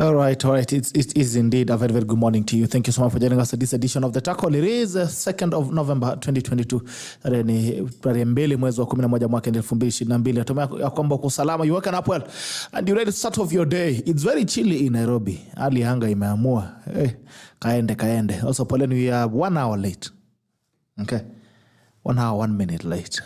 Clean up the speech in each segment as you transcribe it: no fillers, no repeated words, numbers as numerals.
All right. It is indeed a very, very good morning to you. Thank you so much for joining us at this edition of The Tackle. It is 2nd of November 2022. Tarehe mbili mwezi wa 11 mwaka 2022. Natumai ya kwamba uko salama. You woken up well and you ready to start off your day. It's very chilly in Nairobi. Hali ya anga imeamua. Kaende. Also, Pauline, we are 1 hour late. Okay. 1 hour, 1 minute late.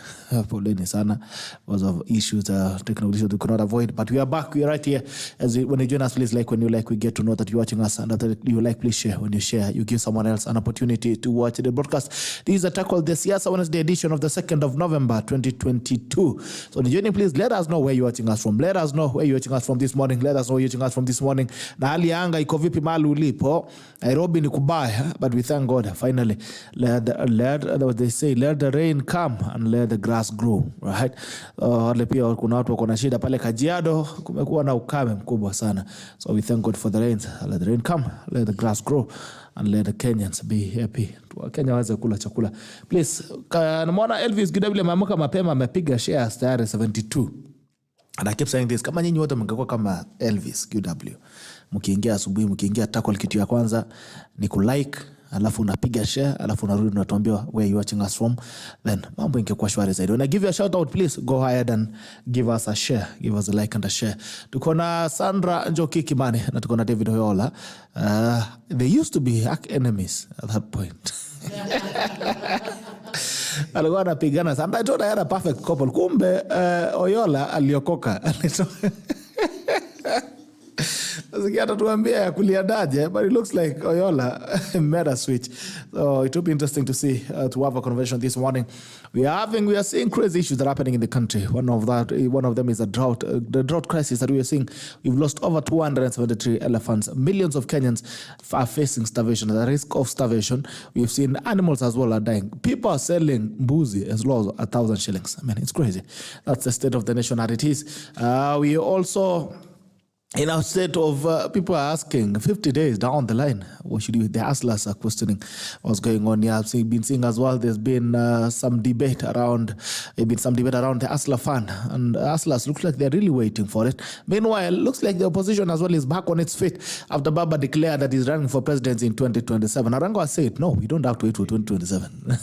Poleni sana because of issues, technical issues we could not avoid. But we are back. We are right here. When you join us, please like when you like. We get to know that you're watching us, and that you like. Please share. When you share, you give someone else an opportunity to watch the broadcast. This is a Tackle the Siasa Wednesday edition of the 2nd of November 2022. So when you join, please let us know where you're watching us from. Let us know where you're watching us from this morning. Let us know where you're watching us from this morning. Na hali ya anga iko vipi mahali ulipo? Nairobi ni kubaya, but we thank God finally. Let the rain come and let the grass grow, right? Wale pia kuna watu wako na shida pale Kajiado, kumekuwa na ukame mkubwa sana. So we thank God for the rains. Let the rain come, let the grass grow, and let the Kenyans be happy. Kenya waweze kula chakula. Please, namuona Elvis Gidabile maamuka mapema amepiga shares tayari 72. And I keep saying this, kama nyinyi wote mngekuwa kama Elvis QW, mkiingia asubuhi, mkiingia Tackle, kitu ya kwanza ni kulike, alafu unapiga share, alafu unarudi unatuambia where you watching us from, then mambo ingekuwa shwari zaidi. When I give you a shout out, please go ahead and give us a share, give us a like and a share. Tuko na Sandra Njoki Kimani na tuko na David OYOLA. They used to be enemies at that point. Alikuwa anapigana sana. I thought I had a perfect couple. Kumbe OYOLA aliokoka. Sikiata tuambia ya kuliadaje, but it looks like OYOLA made a switch. So it will be interesting to see, to have a conversation this morning. We are seeing crazy issues that are happening in the country. One of them is a drought, the drought crisis that we are seeing. We've lost over 273 elephants. Millions of Kenyans are facing starvation, the risk of starvation. We've seen animals as well are dying. People are selling mbuzi as low as 1,000 shillings. I mean, it's crazy. That's the state of the nation as it is. We also, in our state of, people are asking 50 days down the line, what should you do? The hustlers are questioning what's going on here. I've been seeing as well, there's been some debate around the hustler fund, and hustlers look like they're really waiting for it. Meanwhile, looks like the opposition as well is back on its feet after Baba declared that he's running for president in 2027. Arangwa said, no, we don't have to wait for 2027.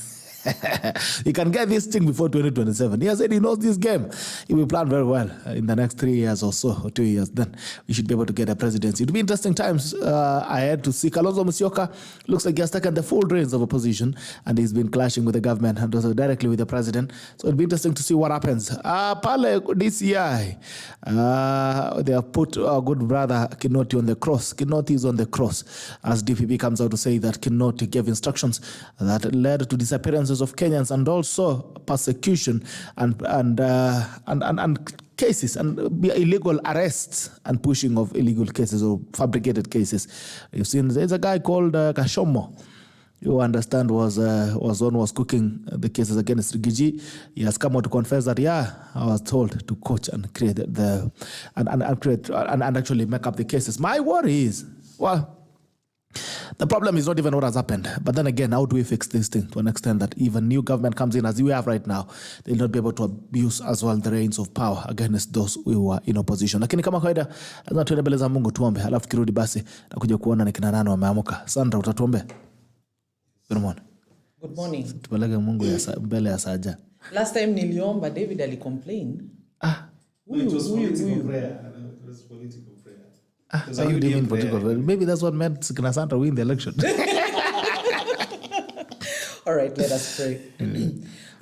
He can get this thing before 2027. He has said he knows this game. He will plan very well in the next 3 years or so, or 2 years. Then we should be able to get a presidency. It will be interesting times ahead to see. Kalonzo Musyoka looks like he has taken the full reins of opposition, and he's been clashing with the government and also directly with the president. So it'll be interesting to see what happens. Pale DCI, they have put our good brother Kinoti on the cross. Kinoti is on the cross as DPP comes out to say that Kinoti gave instructions that led to disappearances of Kenyans and also persecution and cases and illegal arrests and pushing of illegal cases or fabricated cases. You've seen there's a guy called Kashomo, you understand, was cooking the cases against Rigiji. He has come out to confess that I was told to coach and create and actually make up the cases. My worry is, the problem is not even what has happened. But then again, how do we fix this thing to an extent that even new government comes in as we have right now, they'll not be able to abuse as well the reins of power against those who are in opposition. Lakini kama kawaida, lazima tuende mbele za Mungu tuombe. Halafu kirudi basi na kuja kuona ni kina nani wameamuka. Sandra, utatuombe? Good morning. Good morning. Tupeleke Mungu mbele ya saja. Last time niliomba David alicomplain. It was political prayer. It was political prayer. So you didn't political. Maybe that's what made Sandra win the election. All right, let us pray.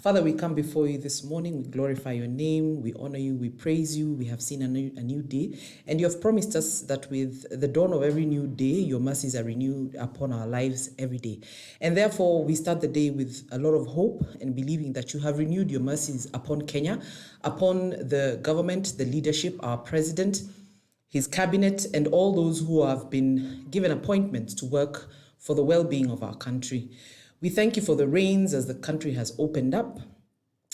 Father, we come before you this morning. We glorify your name. We honor you. We praise you. We have seen a new day. And you have promised us that with the dawn of every new day, your mercies are renewed upon our lives every day. And therefore, we start the day with a lot of hope and believing that you have renewed your mercies upon Kenya, upon the government, the leadership, our president, his cabinet, and all those who have been given appointments to work for the well-being of our country. We thank you for the rains as the country has opened up.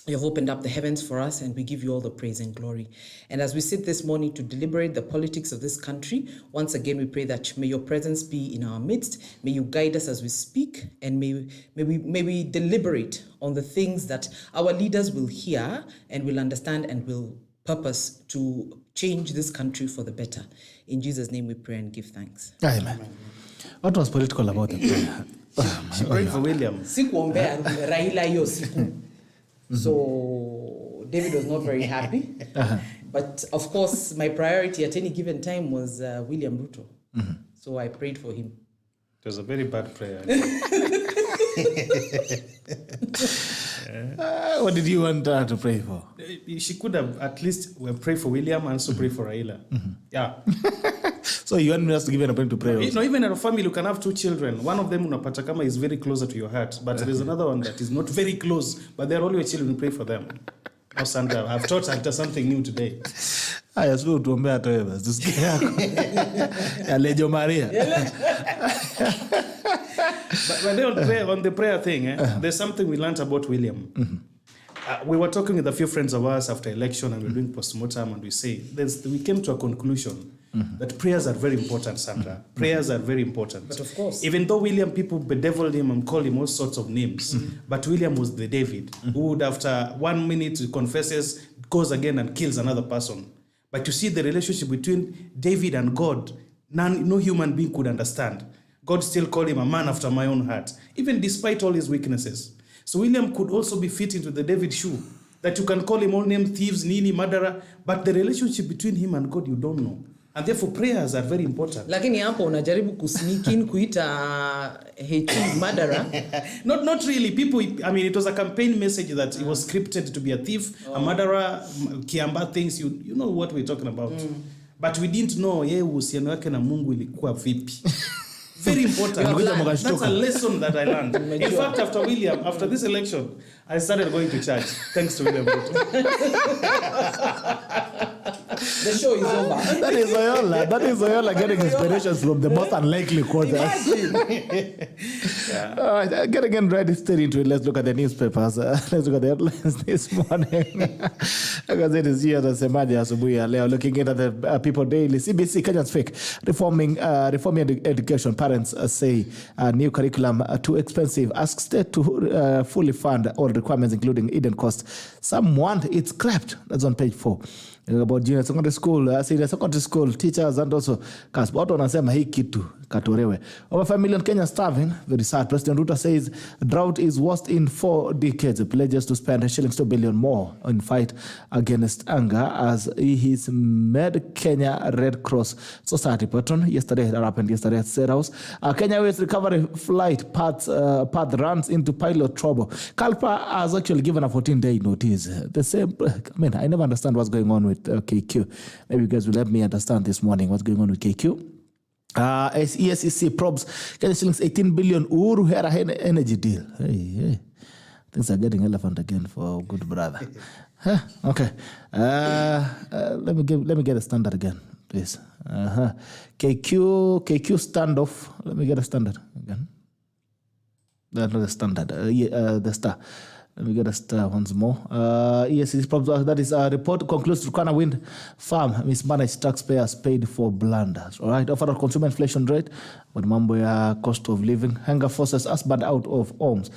You have opened up the heavens for us, and we give you all the praise and glory. And as we sit this morning to deliberate the politics of this country, once again we pray that may your presence be in our midst. May you guide us as we speak, and may we deliberate on the things that our leaders will hear and will understand and will purpose to change this country for the better. In Jesus' name we pray and give thanks. Amen. What was political about the prayer? She prayed for William. Sikuombea Raila hiyo siku. So David was not very happy. But of course, my priority at any given time was William Ruto. So I prayed for him. It was a very bad prayer. What did you want her to pray for? She could have at least prayed for William and also pray for Raila. Yeah. So you want me just to give you an opportunity to pray also? No, even in a family, you can have two children. One of them, unapata kama, is very closer to your heart. But there's another one that is not very close. But they're all your children. Pray for them. Now, Sandra, I've taught Sandra something new today. Aya, sio tuombea hata wewe basi. Tusikie yako. Ya Lejo Maria. But then on the prayer thing, there's something we learned about William. We were talking with a few friends of ours after election, and we're doing postmortem, and we came to a conclusion that prayers are very important, Sandra. Prayers are very important. But of course. Even though William, people bedeviled him and called him all sorts of names, but William was the David who would, after 1 minute, confesses, goes again and kills another person. But you see the relationship between David and God, no human being could understand. God still called him a man after my own heart, even despite all his weaknesses. So William could also be fit into the David shoe, that you can call him all names, thieves, nini, murderer, but the relationship between him and God, you don't know. And therefore prayers are very important. Lakini hapo unajaribu kusneak in kuita murderer. Not really. People, I mean, it was a campaign message that it was scripted to be a thief, a murderer, kiamba things. You know what we're talking about. But we didn't know uhusiano wake na Mungu ilikuwa vipi. Very important. That's a lesson that I learned. In fact, after this election, I started going to church. Thanks to William. The show is over. That is Oyola getting inspirations from the most unlikely quarters. Getting ready straight into it. Let's look at the newspapers. Let's look at the headlines this morning. Gazeti is here nasemaje asubuhi ya leo. Looking into the People Daily. CBC, Kenya's fake. Reforming education. Parents say new curriculum too expensive. Ask state to fully fund all requirements, including Eden cost. Some want it scrapped. That's on page 4. About junior secondary school, senior secondary school teachers and also CASP. Watu wanasema hii kitu katorewe. Over 5 million Kenyans starving. Very sad. President Ruto says drought is worst in 4 decades. Pledges to spend shillings 2 billion more in fight against hunger as he is made Kenya Red Cross Society patron. That happened yesterday at State House. Kenya Airways recovery flight path runs into pilot trouble. Kalpa has actually given a 14-day notice. The same. I mean, I never understand what's going on with KQ. Maybe you guys will help me understand this morning what's going on with KQ. ESEC probes Kenya shillings 18 billion Uhuru Hera energy deal. Hey. Things are getting elephant again for good brother. Okay. Let me get a standard again, please. KQ standoff. Let me get a standard again. Not the standard. The star. Let me get a star once more. ESEC probes. That is a report concludes Turkana wind farm mismanaged, taxpayers paid for blunders. All right. Overall consumer inflation rate. But mambo ya cost of living. Hunger forces husband out of homes.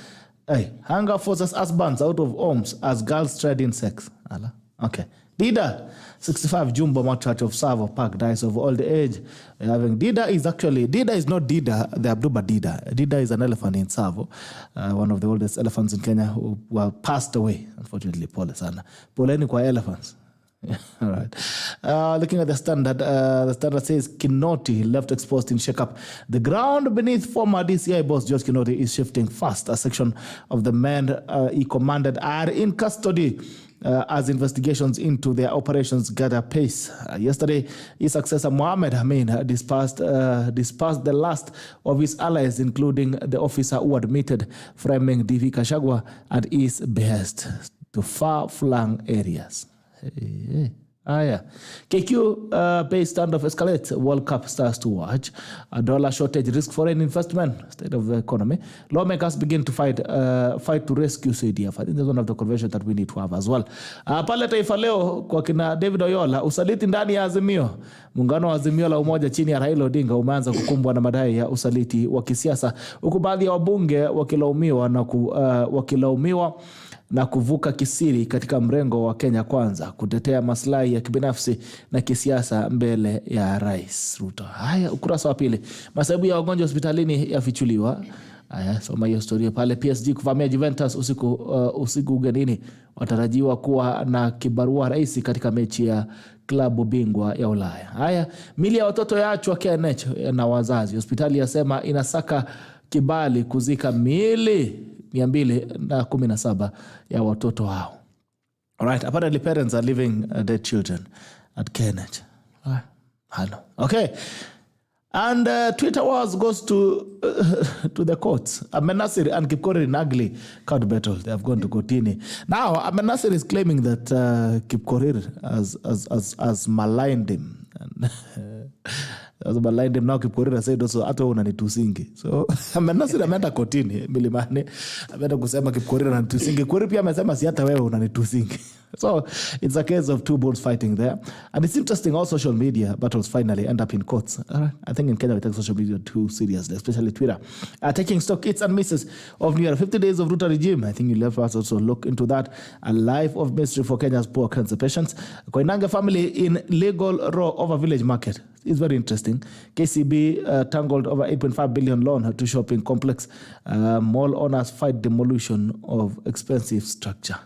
Hunger forces husbands out of homes as girls trade in sex. Okay. Dida, 65 jumbo matrat of Savo Park dies of old age. Dida is not Dida, the Abduba Dida. Dida is an elephant in Savo, one of the oldest elephants in Kenya who passed away, unfortunately. Pole sana. Poleni kwa elephants. All right. Looking at the standard says Kinoti left exposed in shake-up. The ground beneath former DCI boss George Kinoti is shifting fast. A section of the men he commanded are in custody as investigations into their operations gather pace. Yesterday, his successor Mohammed Amin dispersed the last of his allies, including the officer who admitted framing DV Kashagwa at his behest to far-flung areas. KQ base standoff escalates. World Cup stars to watch. A dollar shortage risk foreign investment. State of the economy. Lawmakers begin to fight to rescue CDF. I think that's one of the conversations that we need to have as well. Pale Taifa leo kwa kina David Oyola, usaliti ndani ya Azimio. Muungano wa Azimio la Umoja chini ya Raila Odinga umeanza kukumbwa na madai ya usaliti wa kisiasa, huku baadhi ya wabunge wakilaumiwa na kuvuka kisiri katika mrengo wa Kenya Kwanza kutetea maslahi ya kibinafsi na kisiasa mbele ya Rais Ruto. Haya, ukurasa wa pili. Masaibu ya wagonjwa hospitalini yafichuliwa. Haya, soma hiyo historia pale. PSG kuvamia Juventus usiku ugenini. Watarajiwa kuwa na kibarua rahisi katika mechi ya klabu bingwa ya Ulaya. Haya, mili ya watoto yaachwa KNH na wazazi. Hospitali yasema inasaka kibali kuzika miili 217 ya watoto hao. Alright, apparently parents are leaving their children at KNH. Hello. Okay. And Twitter wars goes to the courts. Amenasir and Kipkorir in ugly court battle. They have gone to Kotini. Now, Amenasir is claiming that Kipkorir has maligned him. As maligned him now, Kipkorir said also, "Ato unanitusingi." So Amenasir ameenda Kotini milimani. Ameenda kusema Kipkorir ananitusingi. Kipkorir pia amesema si hata wewe unanitusingi. So it's a case of two bulls fighting there. And it's interesting, all social media battles finally end up in courts. I think in Kenya we take social media too seriously, especially Twitter. Taking stock hits and misses of near 50 days of Ruto regime. I think you'll have us also look into that. A life of mystery for Kenya's poor cancer patients. Koinange family in legal row over village market. It's very interesting. KCB tangled over 8.5 billion loan to shopping complex. Mall owners fight demolition of expensive structure.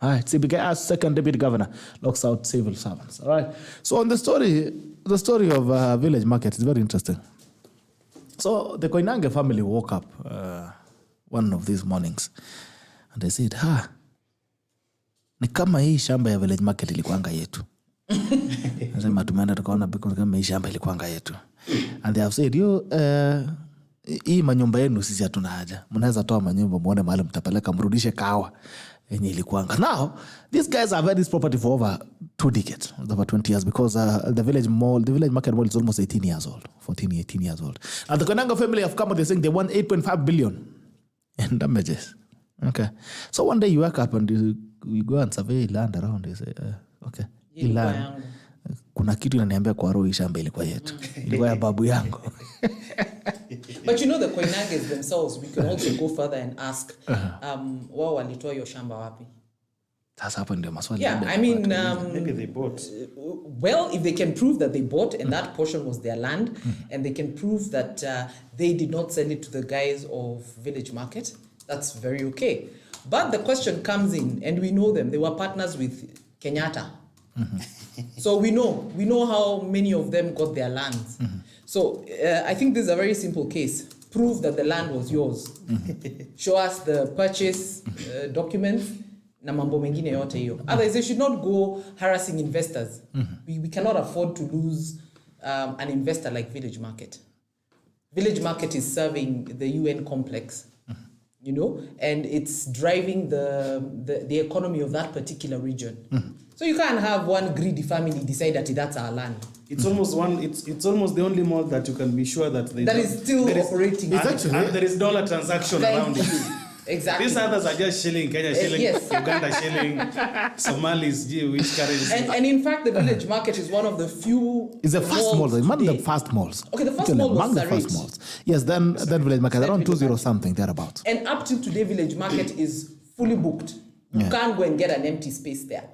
All right, CBK as second deputy governor locks out civil servants. All right. So on the story of village market is very interesting. So the Koinange family woke up one of these mornings and they said, ni kama hii shamba ya village market ilikuanga yetu. Nasema tumeenda tukaona kama hii shamba ilikuanga yetu. And they have said, hii manyumba yenu sisi hatuna haja. Mnaweza toa manyumba muone mahali mtapeleka mrudishe kawa. Now, these guys have had this property for over 2 decades, over 20 years, because the village market mall is almost 18 years old, 18 years old. And the Koinange family have come out, they're saying they want 8.5 billion in damages. Okay. So one day you wake up and you go and survey land around, you say, okay, land. Kuna kitu inaniambia kwa roho shamba ilikuwa yetu. Ilikuwa ya babu yangu. But the Koinanges themselves, we can also go further and ask, wao walitoa hiyo shamba wapi? Sasa hapo ndio maswali. Yeah, I mean, maybe they bought. Well, if they can prove that they bought and that portion was their land, and they can prove that they did not sell it to the guys of Village Market, that's very okay. But the question comes in, and we know them. They were partners with Kenyatta. So we know how many of them got their lands. So I think this is a very simple case. Prove that the land was yours. Show us the purchase documents. Na mambo mengine yote hiyo. Otherwise, they should not go harassing investors. We cannot afford to lose an investor like Village Market. Village Market is serving the UN complex, and it's driving the economy of that particular region. So you can't have one greedy family decide that that's our land. It's almost it's almost the only mall that you can be sure that is still operating. There is dollar transaction around it. Exactly. These others are just shilling, Kenya shilling, yes. Uganda shilling, Somalis, which currency. And in fact, the Village Market is one of the few. It's the first mall, among the first malls. Okay, the first mall was among the first malls. Yes, then Village Market, around 20 something, thereabouts. And up till today, Village Market is fully booked. You can't go and get an empty space there.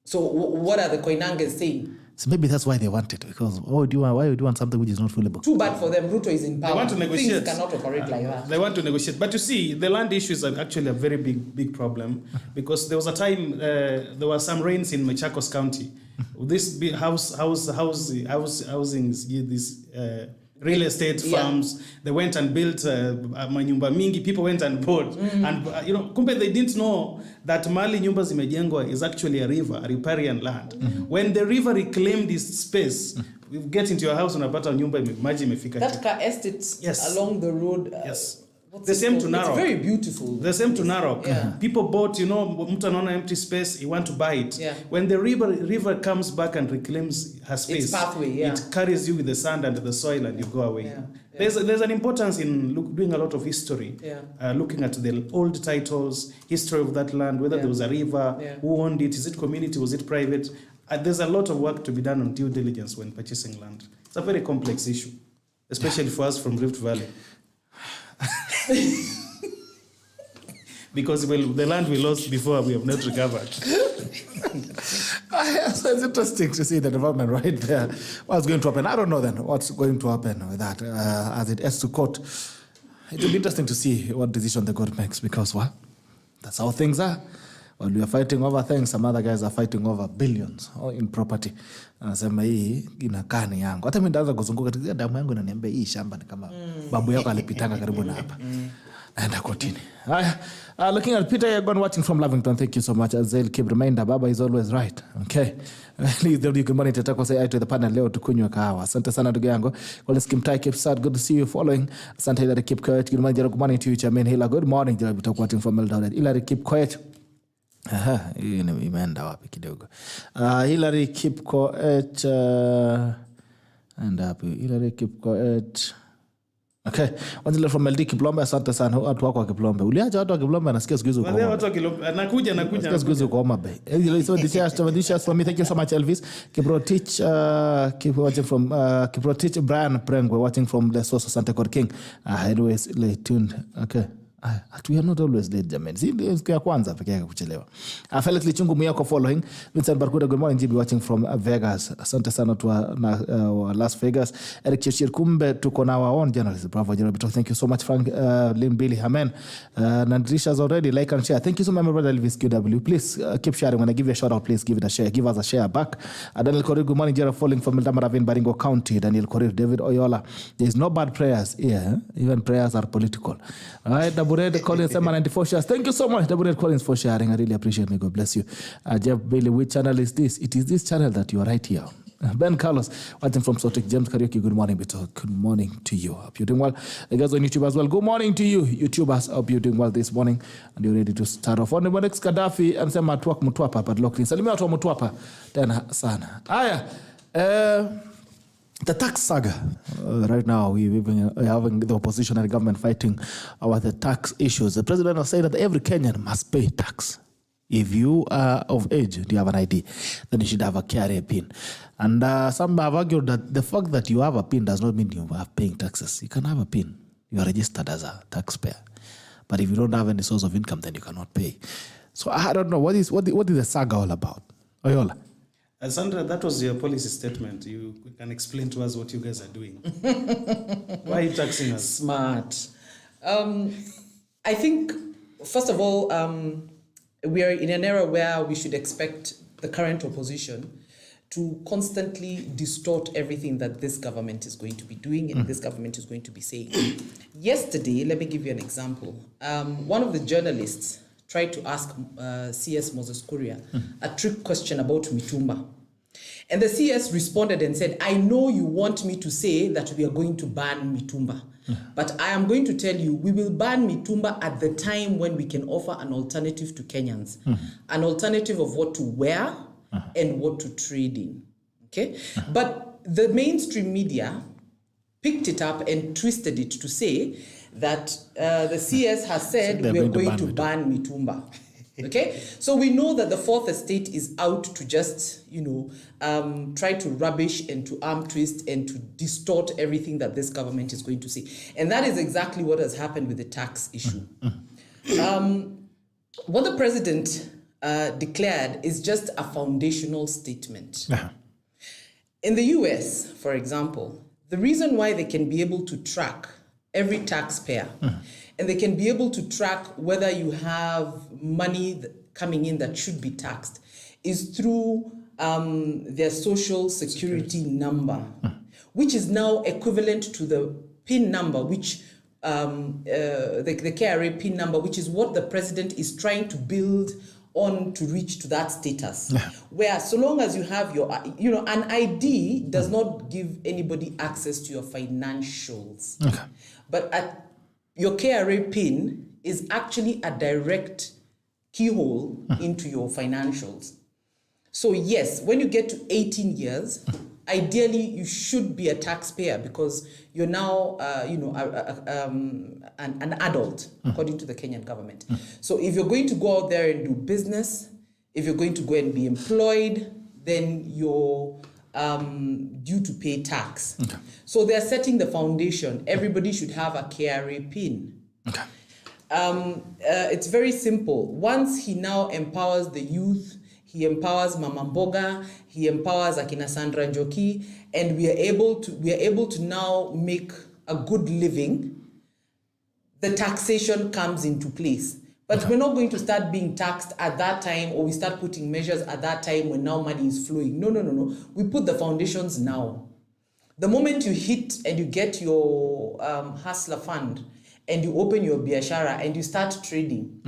So what are the Koinanges saying? So maybe that's why they want it, because why would you want something which is not fully booked? Too bad for them. Ruto is in power. They want to negotiate. Things cannot operate like that. They want to negotiate. But you see, the land issue is actually a very big problem, because there was a time there were some rains in Machakos County. This big housing, these real estate farms, they went and built manyumba mingi. People went and bought, and kumbe they didn't know that mali nyumba zimejengwa is actually a river, a riparian land. When the river reclaimed this space, you get into your house and unapata nyumba maji imefika. That car estate along the road. Yes. The same to Narok. It's very beautiful. The same to Narok. Yeah. People bought, mtu anaona empty space, you want to buy it. Yeah. When the river comes back and reclaims her space, its pathway, it carries you with the sand and the soil and you go away. Yeah. There's an importance in doing a lot of history, looking at the old titles, history of that land, whether there was a river, who owned it, is it community, was it private? There's a lot of work to be done on due diligence when purchasing land. It's a very complex issue, especially for us from Rift Valley. because the land we lost before we have not recovered. So it's interesting to see the development right there. What's going to happen? I don't know then what's going to happen with that as it heads to court. It will be interesting to see what decision the court makes because, well, that's how things are. While we are fighting over things, some other guys are fighting over billions in property. Anasema hii inakaa ni yangu. Hata mimi ndaanza kuzunguka katika damu yangu inaniambia hii shamba ni kama babu yako alipitanga karibu na hapa. Naenda kotini. Looking at Peter Yegon watching from Lavington. Thank you so much. Azel, keep reminder, Baba is always right. Okay. Good morning. Tatako say hi to the panel. Leo tukunywe kahawa. Asante sana ndugu yangu. Collins Kimtai, keep sad. Good to see you following. Asante Hilary, keep quiet. Good morning to you, Chairman Hila. Good morning. Watching from Eldoret. Hilary, keep quiet. Hii imeenda wapi kidogo. Hilary, keep quiet. And happy. Hilary, keep quiet. Okay. Wanzile from LD Kiplombe, asante sana. Watu wako wa Kiplombe. Uliacha watu wa Kiplombe anasikia siku hizo uko. Watu wa Kiplombe anakuja. Siku hizo uko Homa Bay. So this for me. Thank you so much Elvis. Kiprotich keep watching from Kiprotich Brian Prengwe watching from the source Santa Cor King. Airways late tuned. Okay. We are not always late, jamani. Siku ya kwanza pekee yake kuchelewa. Felix Lichungu Miyako following. Vincent Barkuda, good morning. GB watching from Vegas. Asante sana to Las Vegas. Eric Cheshire Kumbe, tuko na our own journalist. Bravo, Jeremy. Thank you so much, Frank. Lynn Billy, amen. Nandrisha's already like and share. Thank you so much, my brother Elvis QW. Please keep sharing. When I give you a shout out, please give it a share. Give us a share back. Daniel Korir, good morning. Jeremy following from Ravin, Baringo County. Daniel Korir, David Oyola. There is no bad prayers here. Even prayers are political. All right, Dabured Collins, 94 shares. Thank you so much, Dabured Collins, for sharing. I really appreciate it. God bless you. Jeff Bailey, which channel is this? It is this channel that you are right here. Ben Carlos, watching from Sotik. James Karaoke, good morning, Beto. Good morning to you. Hope you're doing well. The guys on YouTube as well. Good morning to you, YouTubers. Hope you're doing well this morning. And you're ready to start off. On the next Gaddafi, anasema tuwak mutwapa, but Locklin. Salimia watu wa mutwapa. Tena sana. Aya. The tax saga. Right now, we're having the opposition and the government fighting about the tax issues. The president has said that every Kenyan must pay tax. If you are of age, do you have an ID, then you should have a KRA PIN. And some have argued that the fact that you have a PIN does not mean you are paying taxes. You can have a PIN. You are registered as a taxpayer. But if you don't have any source of income, then you cannot pay. So I don't know, what is the saga all about? Oyola. Sandra, that was your policy statement. You can explain to us what you guys are doing. Why are you taxing us? Smart. I think, first of all, we are in an era where we should expect the current opposition to constantly distort everything that this government is going to be doing and this government is going to be saying. Yesterday, let me give you an example. One of the journalists tried to ask CS Moses Kuria a trick question about mitumba. And the CS responded and said, I know you want me to say that we are going to ban mitumba, but I am going to tell you, we will ban mitumba at the time when we can offer an alternative to Kenyans, an alternative of what to wear and what to trade in. Okay? But the mainstream media picked it up and twisted it to say that the CS has said we are going to ban mitumba. Okay, so we know that the fourth estate is out to just, try to rubbish and to arm twist and to distort everything that this government is going to see. And that is exactly what has happened with the tax issue. What the president declared is just a foundational statement. In the US, for example, the reason why they can be able to track every taxpayer and they can be able to track whether you have money coming in that should be taxed is through their social security number, which is now equivalent to the PIN number, which the KRA PIN number, which is what the president is trying to build on to reach to that status. Where so long as you have your, an ID does not give anybody access to your financials. But your KRA PIN is actually a direct keyhole into your financials. So yes, when you get to 18 years, ideally you should be a taxpayer because you're now, an adult, according to the Kenyan government. So if you're going to go out there and do business, if you're going to go and be employed, then you're due to pay tax. So they're setting the foundation. Everybody should have a KRA PIN. It's very simple. Once he now empowers the youth, he empowers Mama Mboga, he empowers Akina Sandra Njoki, and we are able to now make a good living. The taxation comes into place. But we're not going to start being taxed at that time, or we start putting measures at that time when now money is flowing. No. We put the foundations now. The moment you hit and you get your hustler fund and you open your biashara and you start trading,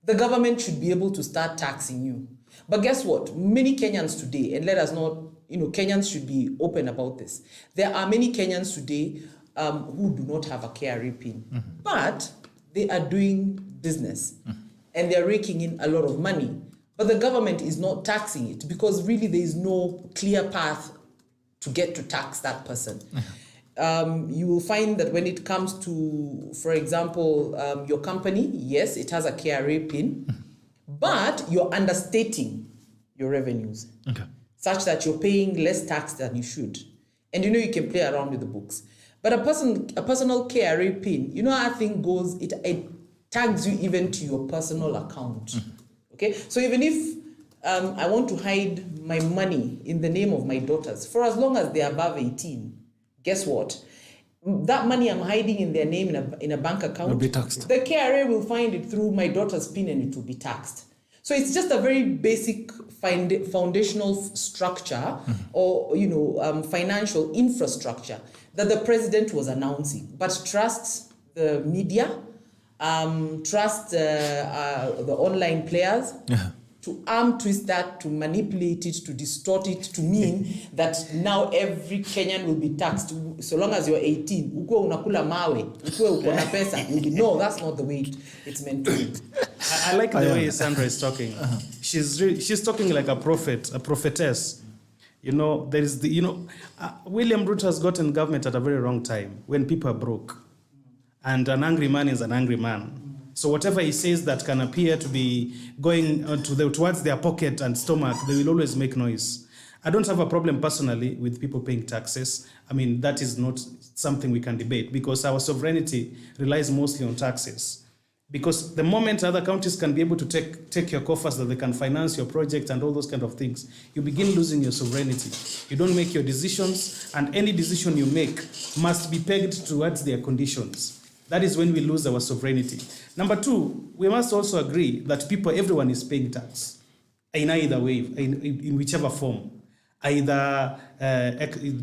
the government should be able to start taxing you. But guess what? Many Kenyans today, and let us not, Kenyans should be open about this. There are many Kenyans today who do not have a KRA PIN, but they are doing business and they are raking in a lot of money. But the government is not taxing it because really there is no clear path to get to tax that person. You will find that when it comes to, for example, your company, yes, it has a KRA PIN, but you're understating your revenues such that you're paying less tax than you should. And you can play around with the books. But a personal KRA PIN, how that thing goes, it tags you even to your personal account. Okay? So even if I want to hide my money in the name of my daughters, for as long as they're above 18, guess what? That money I'm hiding in their name in a bank account will be taxed. The KRA will find it through my daughter's PIN and it will be taxed. So it's just a very basic foundational structure or financial infrastructure that the president was announcing. But trust the media, trust the online players, to arm twist that, to manipulate it, to distort it, to mean that now every Kenyan will be taxed so long as you're 18. Ukwe unakula mawe, ukwe uko na pesa. No, that's not the way it's meant to be. I like the way Sandra is talking. She's talking like a prophet, a prophetess. There is William Ruto has gotten government at a very wrong time when people are broke, and an angry man is an angry man. So whatever he says that can appear to be going towards their pocket and stomach, they will always make noise. I don't have a problem personally with people paying taxes. I mean, that is not something we can debate because our sovereignty relies mostly on taxes. Because the moment other countries can be able to take your coffers, that they can finance your project and all those kind of things, you begin losing your sovereignty. You don't make your decisions, and any decision you make must be pegged towards their conditions. That is when we lose our sovereignty. Number two, we must also agree that everyone is paying tax in either way, in whichever form. Either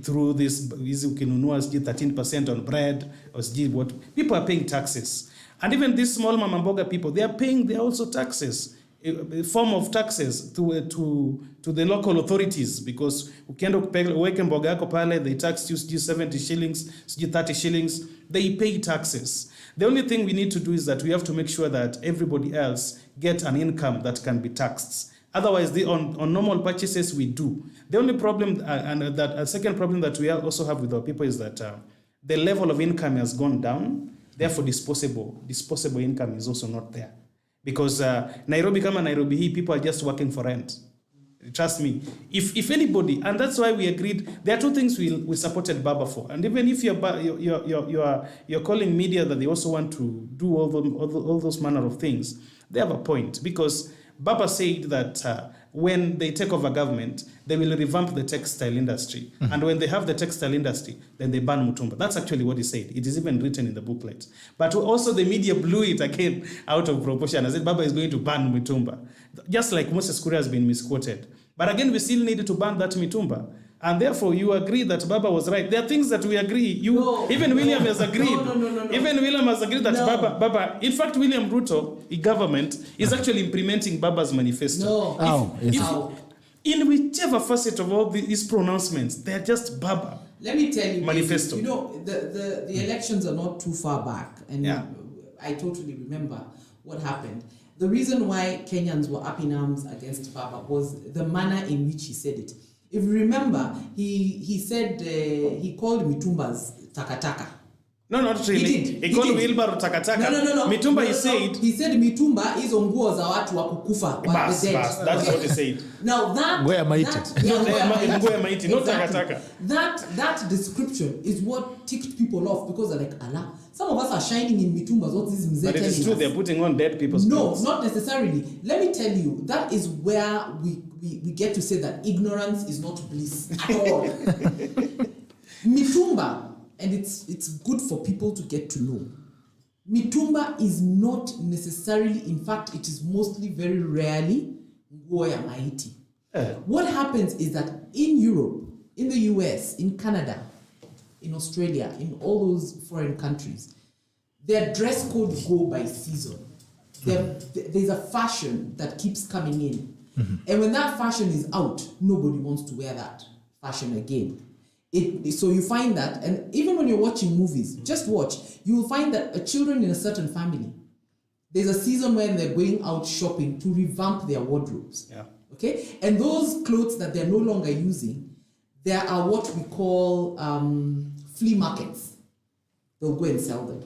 through this 13% on bread, or what. People are paying taxes. And even these small Mama Mboga people, they are also taxes, a form of taxes to the local authorities, because uweke mboga yako pale, they tax you 70 shillings, 30 shillings, they pay taxes. The only thing we need to do is that we have to make sure that everybody else get an income that can be taxed. Otherwise, on normal purchases, we do. The only problem, and that a second problem that we also have with our people is that the level of income has gone down. Therefore, disposable income is also not there. Because Nairobi, people are just working for rent. Trust me. If anybody, and that's why we agreed, there are two things we supported Baba for. And even if you're calling media that they also want to do all those manner of things, they have a point. Because Baba said that when they take over government, they will revamp the textile industry. Mm-hmm. And when they have the textile industry, then they ban mitumba. That's actually what he said. It is even written in the booklet. But also the media blew it again out of proportion. I said Baba is going to ban mitumba. Just like Moses Kuria has been misquoted. But again, we still needed to ban that mitumba. And therefore, you agree that Baba was right. There are things that we agree. Even William has agreed. No. Even William has agreed that Baba, in fact, William Ruto, the government, is actually implementing Baba's manifesto. In whichever facet of all these pronouncements, they're just Baba. Let me tell you, manifesto. The elections are not too far back. And I totally remember what happened. The reason why Kenyans were up in arms against Baba was the manner in which he said it. If you remember, he said he called mitumbas takataka. No, not He really. did. He called wheelbarrow takataka. No. Mitumba, he No. said. He said mitumba hizo nguo za watu wa kukufa wa Bas, the dead. bas, that's what he said. Now that Nguo ya maiti. Nguo ya maiti, not takataka. That description is what ticked people off because they're like, Allah, some of us are shining in mitumbas. What is mzee But it is telling true, us? they're putting on dead people's No, clothes. not necessarily. Let me tell you, that is where we get to say that ignorance is not bliss at all. Mitumba, and it's good for people to get to know. Mitumba is not necessarily, in fact, it is mostly very rarely nguo ya maiti. What happens is that in Europe, in the US, in Canada, in Australia, in all those foreign countries, their dress codes go by season. There's a fashion that keeps coming in. And when that fashion is out, nobody wants to wear that fashion again. So you find that, and even when you're watching movies, just watch, you will find that children in a certain family, there's a season when they're going out shopping to revamp their wardrobes. Yeah. Okay? And those clothes that they're no longer using, there are what we call flea markets. They'll go and sell them.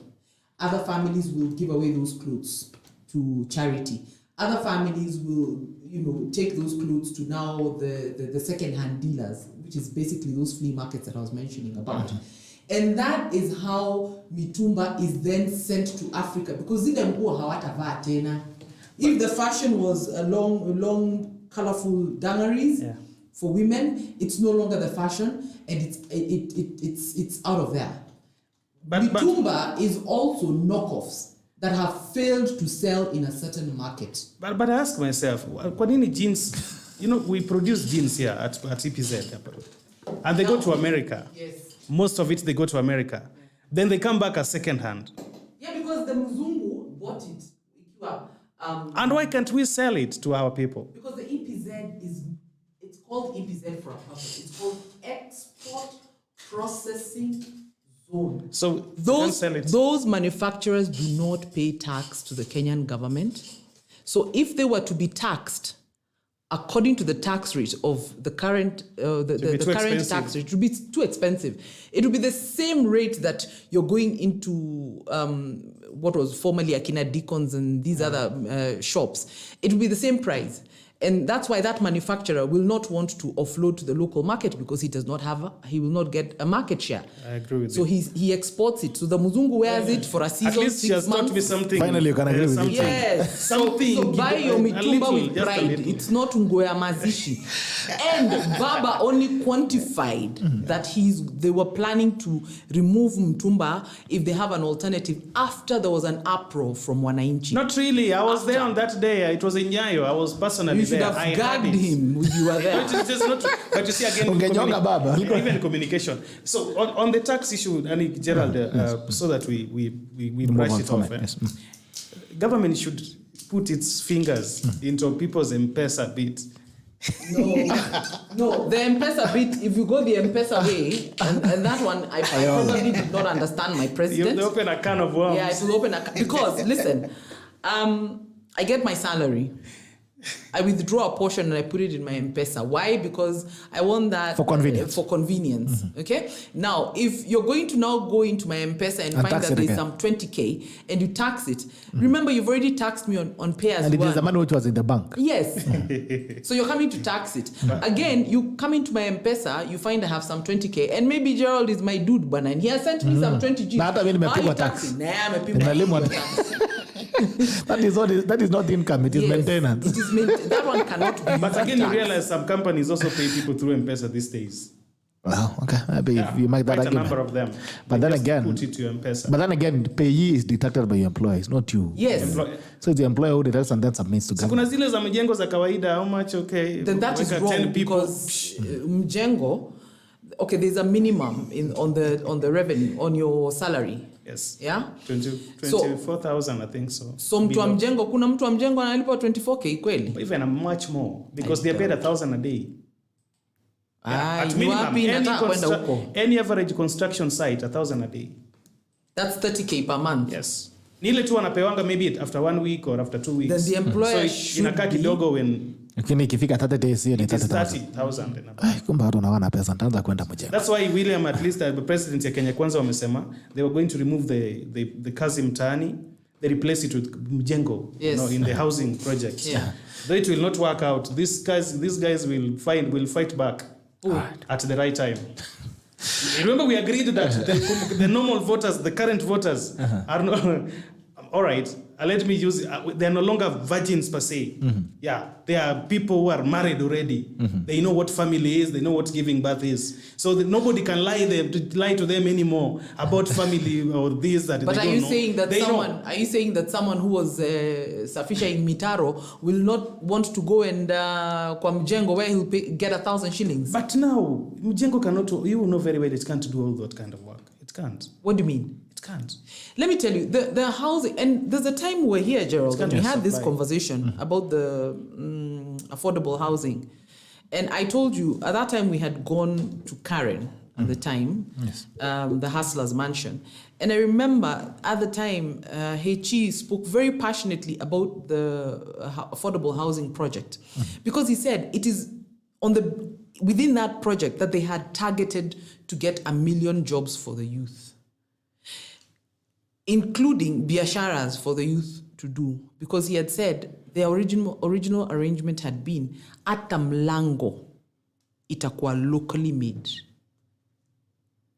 Other families will give away those clothes to charity. Other families will, take those clothes to now the second-hand dealers, which is basically those flea markets that I was mentioning about. And that is how mitumba is then sent to Africa, because zile nguo hawatavaa tena. If the fashion was a long, colorful dungarees for women, it's no longer the fashion, and it's out of there. Mitumba is also knockoffs that have failed to sell in a certain market. But I ask myself, kwa nini jeans, we produce jeans here at EPZ, and they go to America. Yes. Most of it, they go to America. Then they come back as second hand. Yeah, because the Mzungu bought it. And why can't we sell it to our people? Because the EPZ it's called EPZ for a purpose. It's called Export Processing Zone. So you can't sell it. Those manufacturers do not pay tax to the Kenyan government. So if they were to be taxed according to the tax rate of the current the current tax rate, it would be too expensive. It would be the same rate that you're going into what was formerly Akina Deacons and these other shops. It would be the same price. And that's why that manufacturer will not want to offload to the local market, because he will not get a market share. I agree with so you. he exports it. So the Muzungu wears it for a season, At least 6 she has months. taught me something. Finally, you can agree with it. Yes. Something. So buy your mitumba with just a pride. little. It's not ungoya mazishi. And Baba only quantified that they were planning to remove mtumba if they have an alternative after there was an uproar from Wananchi. Not really. I was there on that day. It was in Nyayo. I was personally You should there. have gagged him when you were there. But it's just not true. But you see again, Ungenyonga baba. even communication. So on the tax issue, and Gerald, so that we brush it off. Yes. Government should put its fingers into people's M-Pesa bit. No, the M-Pesa bit, if you go the M-Pesa way, and that one, I probably did not understand my president. You open a can of worms. Yeah, it will open because, listen, I get my salary. I withdraw a portion and I put it in my M-Pesa. Why? Because I want that for convenience. Okay? Now, if you're going to now go into my M-Pesa and find that there's some 20K and you tax it, remember you've already taxed me on pay as and you it is the money which was in the bank. Yes. So you're coming to tax it. Again, you come into my M-Pesa, you find I have some 20K, and maybe Gerald is my dude, bana, and he has sent me some 20G. Na hata mimi nimepigwa tax. That is not income, it is maintenance. It is that one cannot be. But again, you realize some companies also pay people through M-Pesa these days. Well, okay, maybe if you make that quite argument. a number of them. But then again, put it to your M-Pesa. But then again, payee is deducted by your employees, not you. Yes. So it's the employer who deducts and then submits to government. Kuna zile za mjengo za kawaida, how much? Okay. Then that is wrong because mjengo, okay, there's a minimum on the revenue on your salary. Yes. Yeah. 24,000, I think so. So mtu wa mjengo, kuna mtu wa mjengo analipa 24K kweli? Even much more because they're paid 1,000 a day. At minimum, any average construction site 1,000 a day. That's 30K per month. Yes. Ni ile tu wanapewanga maybe after 1 week or after 2 weeks. Then the employer so inakaa kidogo when Lakini ikifika 30 days hiyo ni It is 30,000. 30,000. Ai, kumbe watu wanaona pesa, nitaanza kwenda mjengo. That's why William, at least the president ya Kenya Kwanza wamesema they were going to remove the kazi mtaani, they replace it with mjengo, Yes. in the housing project. Yeah. Though it will not work out, these guys will fight back at the right time. Remember, we agreed that the normal voters, the current voters, are not all right. Let me use. They are no longer virgins per se. Yeah, they are people who are married already. They know what family is. They know what giving birth is. So that nobody can lie to them anymore about family or this that. But they are don't you know. saying that They someone? know. Are you saying that someone who was Safisha in Mitaro will not want to go and kwa mjengo where he'll get 1,000 shillings? But now mjengo cannot. You know very well it can't do all that kind of work. It can't. What do you mean? It can't. Let me tell you, the housing, and there's a time we were here, Gerald, and we had this conversation about the affordable housing. And I told you, at that time we had gone to Karen at the time, the Hustler's Mansion. And I remember at the time, Hechi spoke very passionately about the affordable housing project. Because he said it is within that project that they had targeted to get 1 million jobs for the youth, including biasharas for the youth to do, because he had said the original arrangement had been ata mlango itakuwa locally made.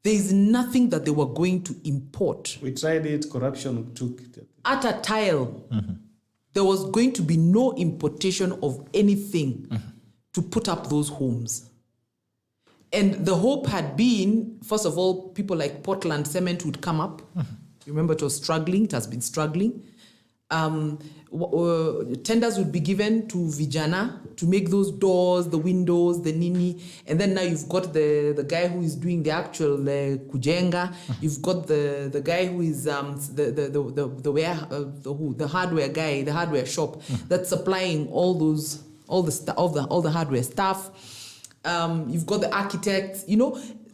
There is nothing that they were going to import. We tried it. Corruption took it. At a tile, there was going to be no importation of anything to put up those homes. And the hope had been, first of all, people like Portland Cement would come up. Remember, it was struggling. It has been struggling. Tenders would be given to Vijana to make those doors, the windows, the nini. And then now you've got the guy who is doing the actual kujenga. You've got the guy who is the hardware guy, the hardware shop that's supplying all the hardware stuff. You've got the architects,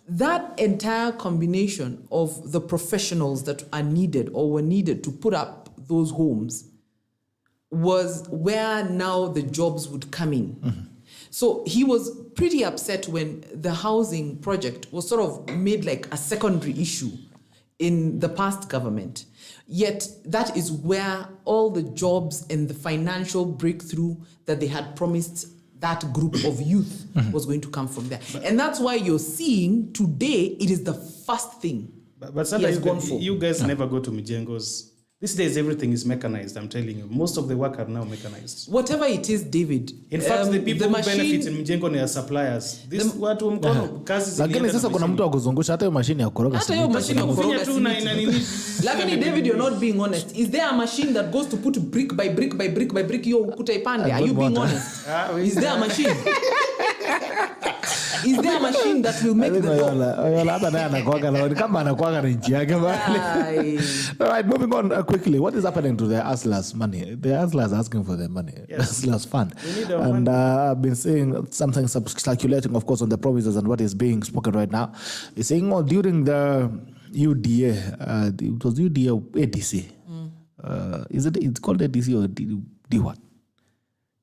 that entire combination of the professionals that are needed or were needed to put up those homes was where now the jobs would come in. So he was pretty upset when the housing project was sort of made like a secondary issue in the past government. Yet that is where all the jobs and the financial breakthrough that they had promised that group of youth was going to come from there. And that's why you're seeing today it is the first thing But he has gone for. you guys never go to Mijengos. These days, everything is mechanized, I'm telling you. Most of the work are now mechanized. Whatever it is, David. In fact, the people who machine, benefit in Mijengo ni suppliers. This watu mkono kazi zingine. Lakini sasa kuna mtu wa kuzungusha hata hiyo mashine ya kukoroga. hata hiyo machine ya Kufinya kukoroga tu na simiti. nini. Lakini David, you're not being honest. Is there a machine that goes to put brick by brick by brick by brick hiyo ukuta ipande? Are you being honest? Is there a machine? Is there a machine that will make the door? Oyola hata naye anakuaga na kama anakuaga na nchi yake bali. All right, moving on quickly. What is happening to the hustlers' money? The hustlers are asking for their money. Yes. Hustlers fund. We need our And I've been seeing something circulating, of course, on the promises and what is being spoken right now. It's saying during the UDA, it was UDA or ADC. Is it? It's called ADC or D what?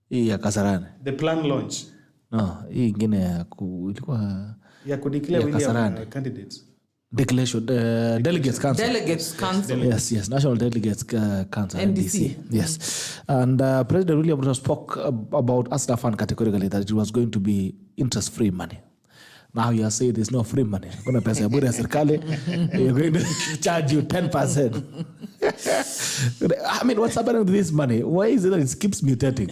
Ya Kasarani. The plan launch. No, hii ingine ilikuwa Ya kudeclare William candidates. Declaration, Delegates Council. Delegates Council. Yes, National Delegates Council, NDC. Yes. And President William Ruto spoke about Asda Fund categorically that it was going to be interest-free money. Now you are saying there's no free money. Kuna pesa ya bure ya serikali, you're going to charge you 10%. I mean, what's happening to this money? Why is it that it keeps mutating?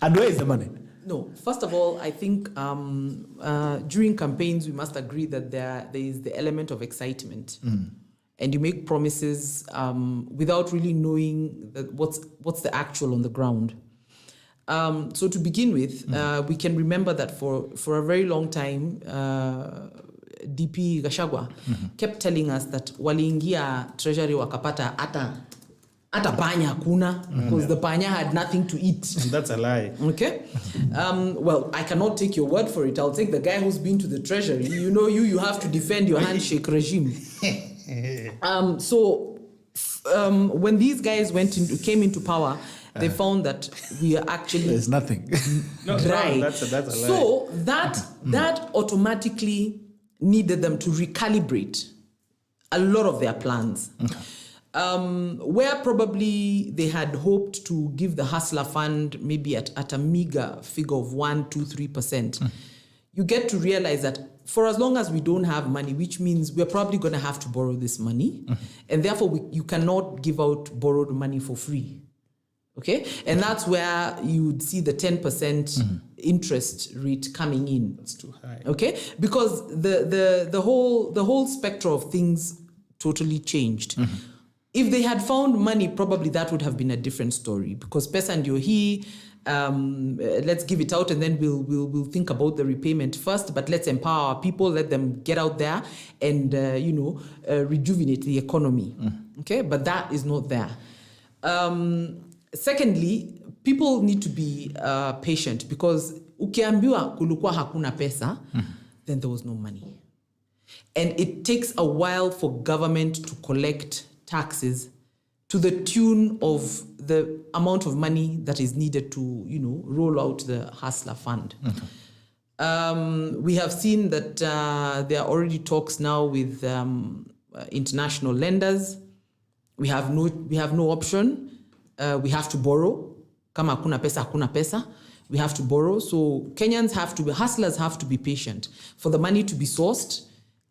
And where is the money? No, first of all, I think during campaigns, we must agree that there is the element of excitement. And you make promises without really knowing that what's the actual on the ground. So to begin with, we can remember that for a very long time, DP Gachagua kept telling us that waliingia treasury wakapata ata panya kuna, because the panya had nothing to eat. And that's a lie. Okay? Well, I cannot take your word for it. I'll take the guy who's been to the treasury. You have to defend your handshake regime. So when these guys came into power, they found that we are actually There's nothing. dry. That's a lie. So that automatically needed them to recalibrate a lot of their plans. Where probably they had hoped to give the Hustler Fund maybe at a meager figure of 1%, 2%, 3%, you get to realize that for as long as we don't have money, which means we're probably going to have to borrow this money, and therefore you cannot give out borrowed money for free. Okay, and that's where you would see the 10% interest rate coming in. It's too high. Okay, because the whole spectrum of things totally changed. If they had found money, probably that would have been a different story. Because Pesa Ndioki, let's give it out and then we'll think about the repayment first. But let's empower our people, let them get out there and rejuvenate the economy. Okay, but that is not there. Secondly, people need to be patient because ukiambiwa kulikuwa hakuna pesa, then there was no money. And it takes a while for government to collect taxes to the tune of the amount of money that is needed to, roll out the Hustler Fund. We have seen that there are already talks now with international lenders. We have no option. We have to borrow. Kama hakuna pesa, we have to borrow. So hustlers have to be patient for the money to be sourced.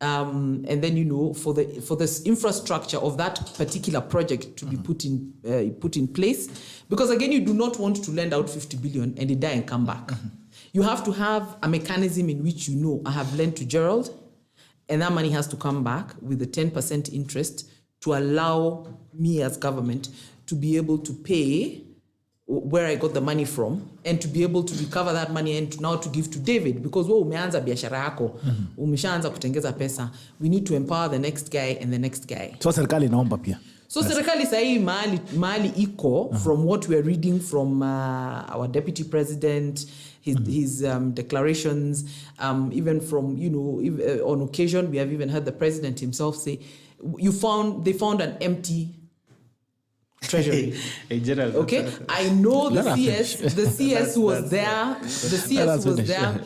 And then, for this infrastructure of that particular project to be put in place. Because again, you do not want to lend out 50 billion and it die and come back. You have to have a mechanism in which I have lent to Gerald and that money has to come back with the 10% interest to allow me as government to be able to pay where I got the money from and to be able to recover that money and now to give to David because umeanza biashara yako umeshaanza kutengeza pesa, we need to empower the next guy and the next guy. So serikali inaomba pia. So serikali sahi mahali iko from what we are reading from our deputy president, his declarations, even from on occasion we have even heard the president himself say they found an empty treasury. Hey, Gerald, okay, I know the CS was there. The CS was there,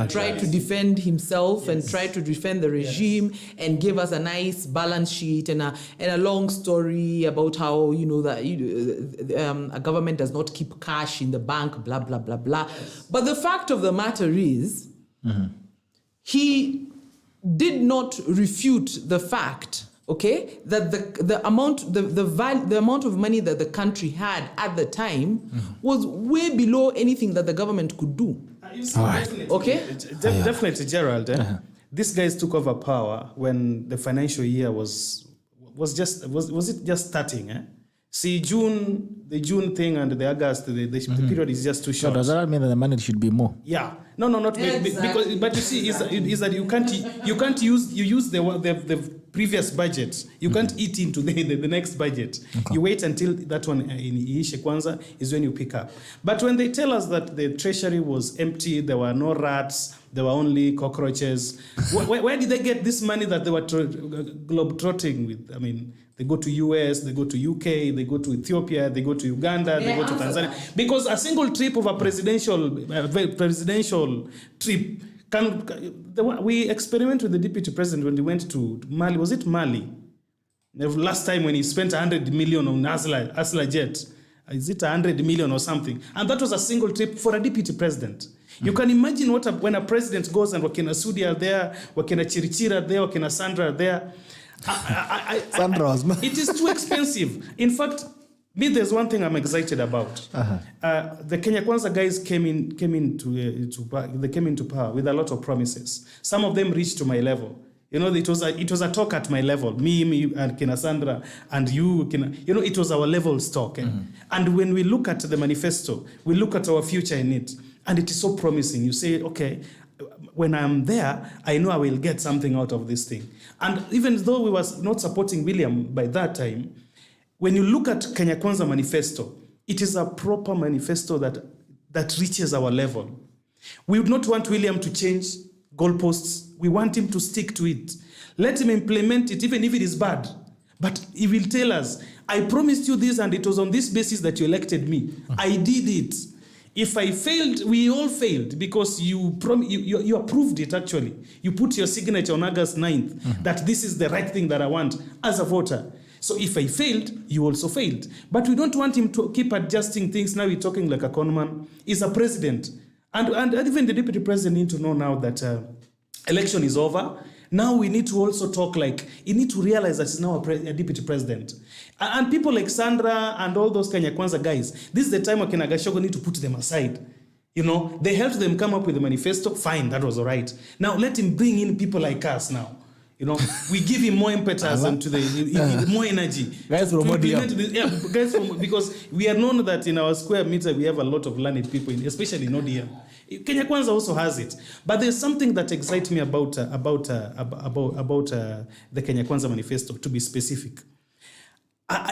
tried to defend himself and tried to defend the regime and gave us a nice balance sheet and a long story about how a government does not keep cash in the bank, blah blah blah blah. But the fact of the matter is, he did not refute the fact. Okay, that the amount of money that the country had at the time was way below anything that the government could do. Definitely, Gerald. These guys took over power when the financial year was it just starting? See, the June thing and the August, the period is just too short. So does that mean that the money should be more? Yeah. No, not because. But you see, is that you can't use the previous budget. You can't eat into the next budget. Okay. You wait until that one in Iishe Kwanza is when you pick up. But when they tell us that the treasury was empty, there were no rats, there were only cockroaches, where did they get this money that they were globetrotting with? I mean, they go to US, they go to UK, they go to Ethiopia, they go to Uganda, they go to Tanzania. Because a single trip of a presidential trip, we experiment with the deputy president when he went to Mali. Was it Mali? The last time when he spent 100 million on Asla jet. Is it 100 million or something? And that was a single trip for a deputy president. You can imagine when a president goes and Wakina Sudi are there, Wakina Chirichira there, Wakina Sandra are there. It is too expensive. In fact, there's one thing I'm excited about. The Kenya Kwanza guys came into power with a lot of promises. Some of them reached to my level. It was a talk at my level. Me and Kina Sandra and you, it was our level talk. And when we look at the manifesto, we look at our future in it, and it is so promising. You say, okay, when I'm there, I know I will get something out of this thing. And even though we was not supporting William by that time, when you look at Kenya Kwanza manifesto, it is a proper manifesto that reaches our level. We would not want William to change goalposts. We want him to stick to it. Let him implement it, even if it is bad. But he will tell us, I promised you this, and it was on this basis that you elected me. I did it. If I failed, we all failed, because you approved it, actually. You put your signature on August 9th that this is the right thing that I want as a voter. So if I failed, you also failed. But we don't want him to keep adjusting things. Now we're talking like a conman. He's a president. And even the deputy president need to know now that election is over. Now we need to also talk like, you need to realize that he's now a deputy president. And people like Sandra and all those Kenya Kwanza guys, this is the time Wakina Gachagua need to put them aside. You know, they helped them come up with the manifesto. Fine, that was all right. Now let him bring in people like us now. You know, we give him more impetus and more energy. Guys from ODM. Yeah, guys from, because we are known that in our square meter we have a lot of learned people, especially in ODM. Kenya Kwanza also has it, but there's something that excites me about the Kenya Kwanza manifesto. To be specific,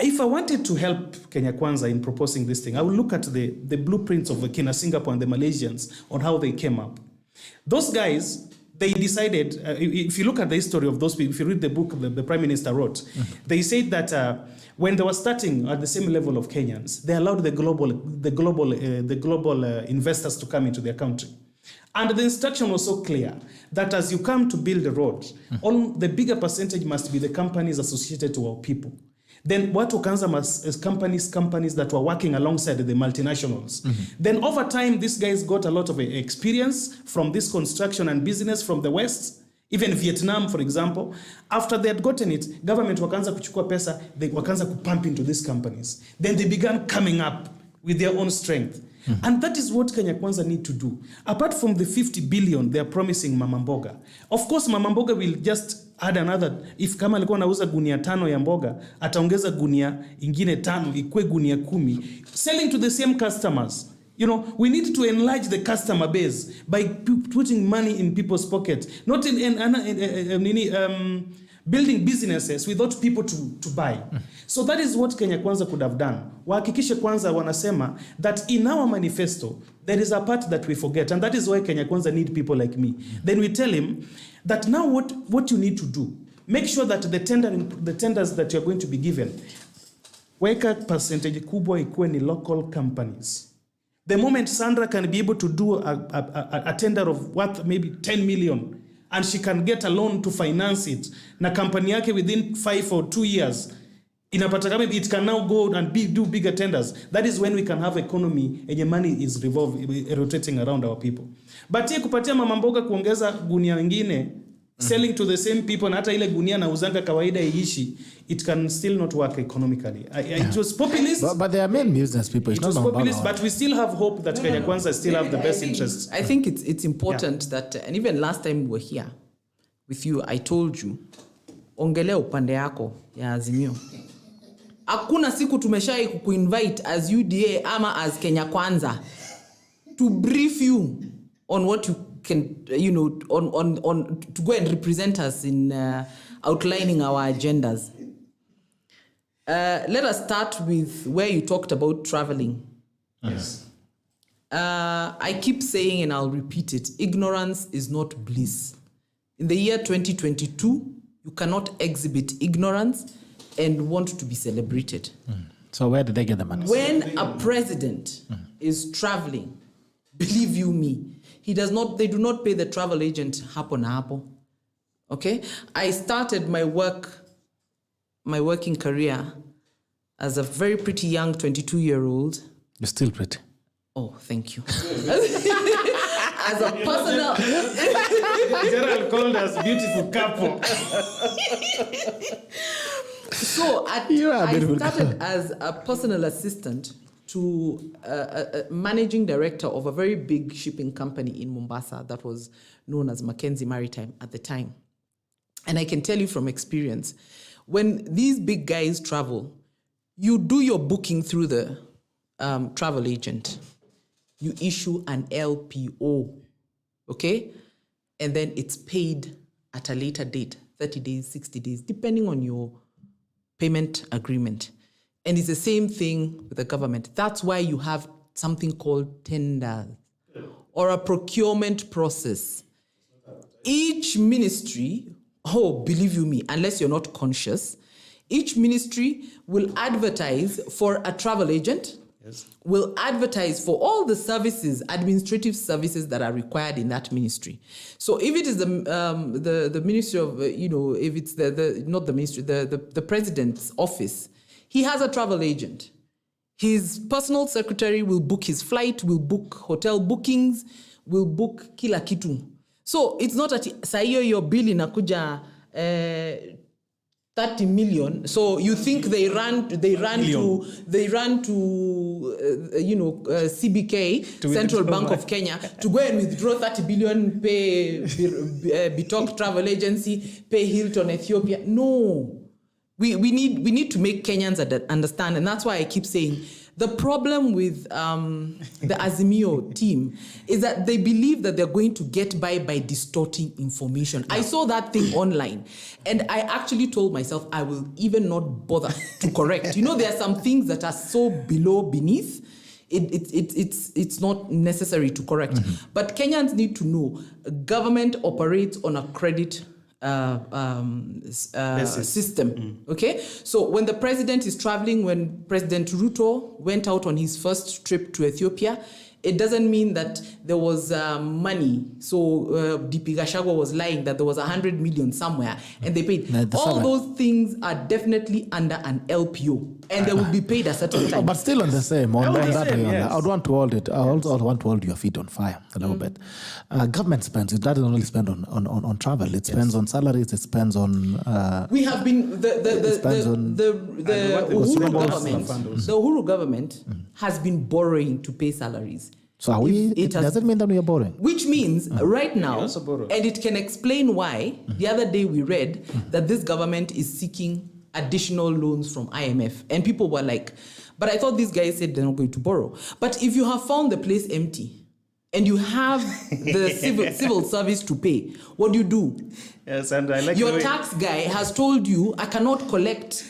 if I wanted to help Kenya Kwanza in proposing this thing, I would look at the blueprints of Kenya, Singapore, and the Malaysians on how they came up. Those guys. They decided, if you look at the history of those people, if you read the book the Prime Minister wrote, they said that when they were starting at the same level of Kenyans, they allowed the global investors to come into their country. And the instruction was so clear that as you come to build a road, the bigger percentage must be the companies associated to our people. Then what Okanza is companies that were working alongside the multinationals. Then over time, these guys got a lot of experience from this construction and business from the West, even Vietnam, for example. After they had gotten it, government wakaanza kuchukua pesa, they wakaanza kupump into these companies. Then they began coming up with their own strength. And that is what Kenya Kwanza need to do. Apart from the 50 billion they are promising Mama Mboga. Of course, Mama Mboga will just add another. If kama alikuwa anauza gunia 5 ya mboga, ataongeza gunia ingine 5, ikue gunia 10, selling to the same customers. You know, we need to enlarge the customer base by putting money in people's pockets, not building businesses without people to buy. So that is what Kenya Kwanza could have done. Wahakikishe kwanza wanasema that in our manifesto, there is a part that we forget. And that is why Kenya Kwanza need people like me. Then we tell him that now what you need to do, make sure that the tenders that you're going to be given, weka percentage kubwa ikuwe ni local companies. The moment Sandra can be able to do a tender of worth maybe 10 million, and she can get a loan to finance it, na company yake within 5 or 2 years, inapata kama it can now go and do bigger tenders. That is when we can have economy and money is rotating around our people. But ye kupatia Mama Mboga kuongeza gunia wengine, selling to the same people, na hata ile gunia na uzanga kawaida iishi, it can still not work economically. It was populist. But they are main business people. It was populist, but we still have hope that Kenya Kwanza still have the best interests. I think it's important that, and even last time we were here with you, I told you, ongelea upande yako ya Azimio. Hakuna siku tumeshai kukuinvite as UDA ama as Kenya Kwanza to brief you on what you can, you know, on to go and represent us in outlining our agendas. Let us start with where you talked about traveling. Yes. I keep saying, and I'll repeat it, ignorance is not bliss. In the year 2022, you cannot exhibit ignorance and want to be celebrated. So where did they get the money? When a president is traveling, believe you me, they do not pay the travel agent hapo na hapo. Okay? I started my working career as a very pretty young 22-year-old. You're still pretty. Oh, thank you. As a personal... Gerald called us beautiful couple. So I started as a personal assistant to a managing director of a very big shipping company in Mombasa that was known as Mackenzie Maritime at the time. And I can tell you from experience, when these big guys travel, you do your booking through the travel agent. You issue an LPO, okay? And then it's paid at a later date, 30 days, 60 days, depending on your payment agreement. And it's the same thing with the government. That's why you have something called tender or a procurement process. Each ministry, believe you me, unless you're not conscious, Each ministry will advertise for a travel agent, will advertise for all the services, administrative services that are required in that ministry. So if it is the ministry of, if it's not the ministry, the president's office, he has a travel agent. His personal secretary will book his flight, will book hotel bookings, will book kila kitu. So it's not that saiyo your bill inakuja 30 million. So you think they run to CBK, Central Bank of Kenya, to go and withdraw 30 billion, pay Bitok Travel Agency, pay Hilton Ethiopia. No. We need to make Kenyans understand, and that's why I keep saying the problem with the Azimio team is that they believe that they're going to get by distorting information. I saw that thing online, and I actually told myself I will even not bother to correct. There are some things that are so beneath. It's not necessary to correct. Mm-hmm. But Kenyans need to know government operates on a credit system. Okay, so when the president is traveling, when President Ruto went out on his first trip to Ethiopia, it doesn't mean that there was money. So DP Gachagua was lying that there was 100 million somewhere and they paid. All those things are definitely under an LPO and they will be paid a certain time. But still on the same, on that way, yes. I would want to hold it. I also want to hold your feet on fire a little bit. Government spends. It doesn't only spend on travel. It spends on salaries. It spends on. We have been the Uhuru government has been borrowing to pay salaries. So are we? It doesn't mean that we are borrowing. Which means right now, and it can explain why. The other day we read that this government is seeking additional loans from IMF, and people were like, "But I thought these guys said they're not going to borrow." But if you have found the place empty, and you have the civil service to pay, what do? Yes, and I like your tax guy has told you, "I cannot collect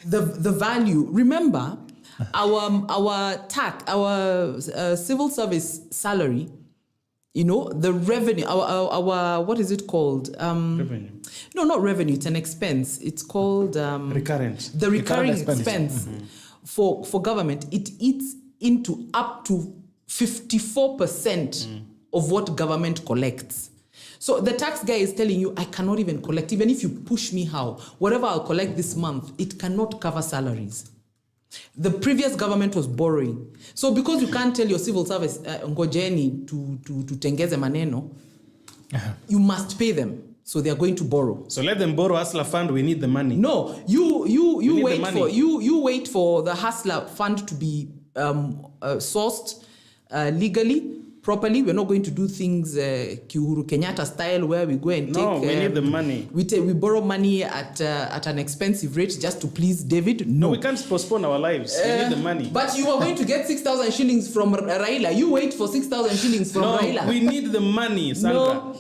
the value." Remember. Our civil service salary, the revenue, our what is it called? Revenue. No, not revenue. It's an expense. It's called recurrent. The recurring expense for government. It eats into up to 54% of what government collects. So the tax guy is telling you, I cannot even collect, even if you push me how, whatever I'll collect this month, it cannot cover salaries. The previous government was borrowing. So because you can't tell your civil service, ngojeni to tengeze maneno, you must pay them. So they are going to borrow. So let them borrow Hustler Fund. We need the money. No, you wait for the Hustler Fund to be sourced legally. Properly, we're not going to do things Uhuru Kenyatta style where we go and take. No, we need the money. We borrow money at an expensive rate just to please David. No, we can't postpone our lives. We need the money. But you are going to get 6,000 shillings from Raila. You wait for 6,000 shillings from Raila. No, we need the money, Sandra.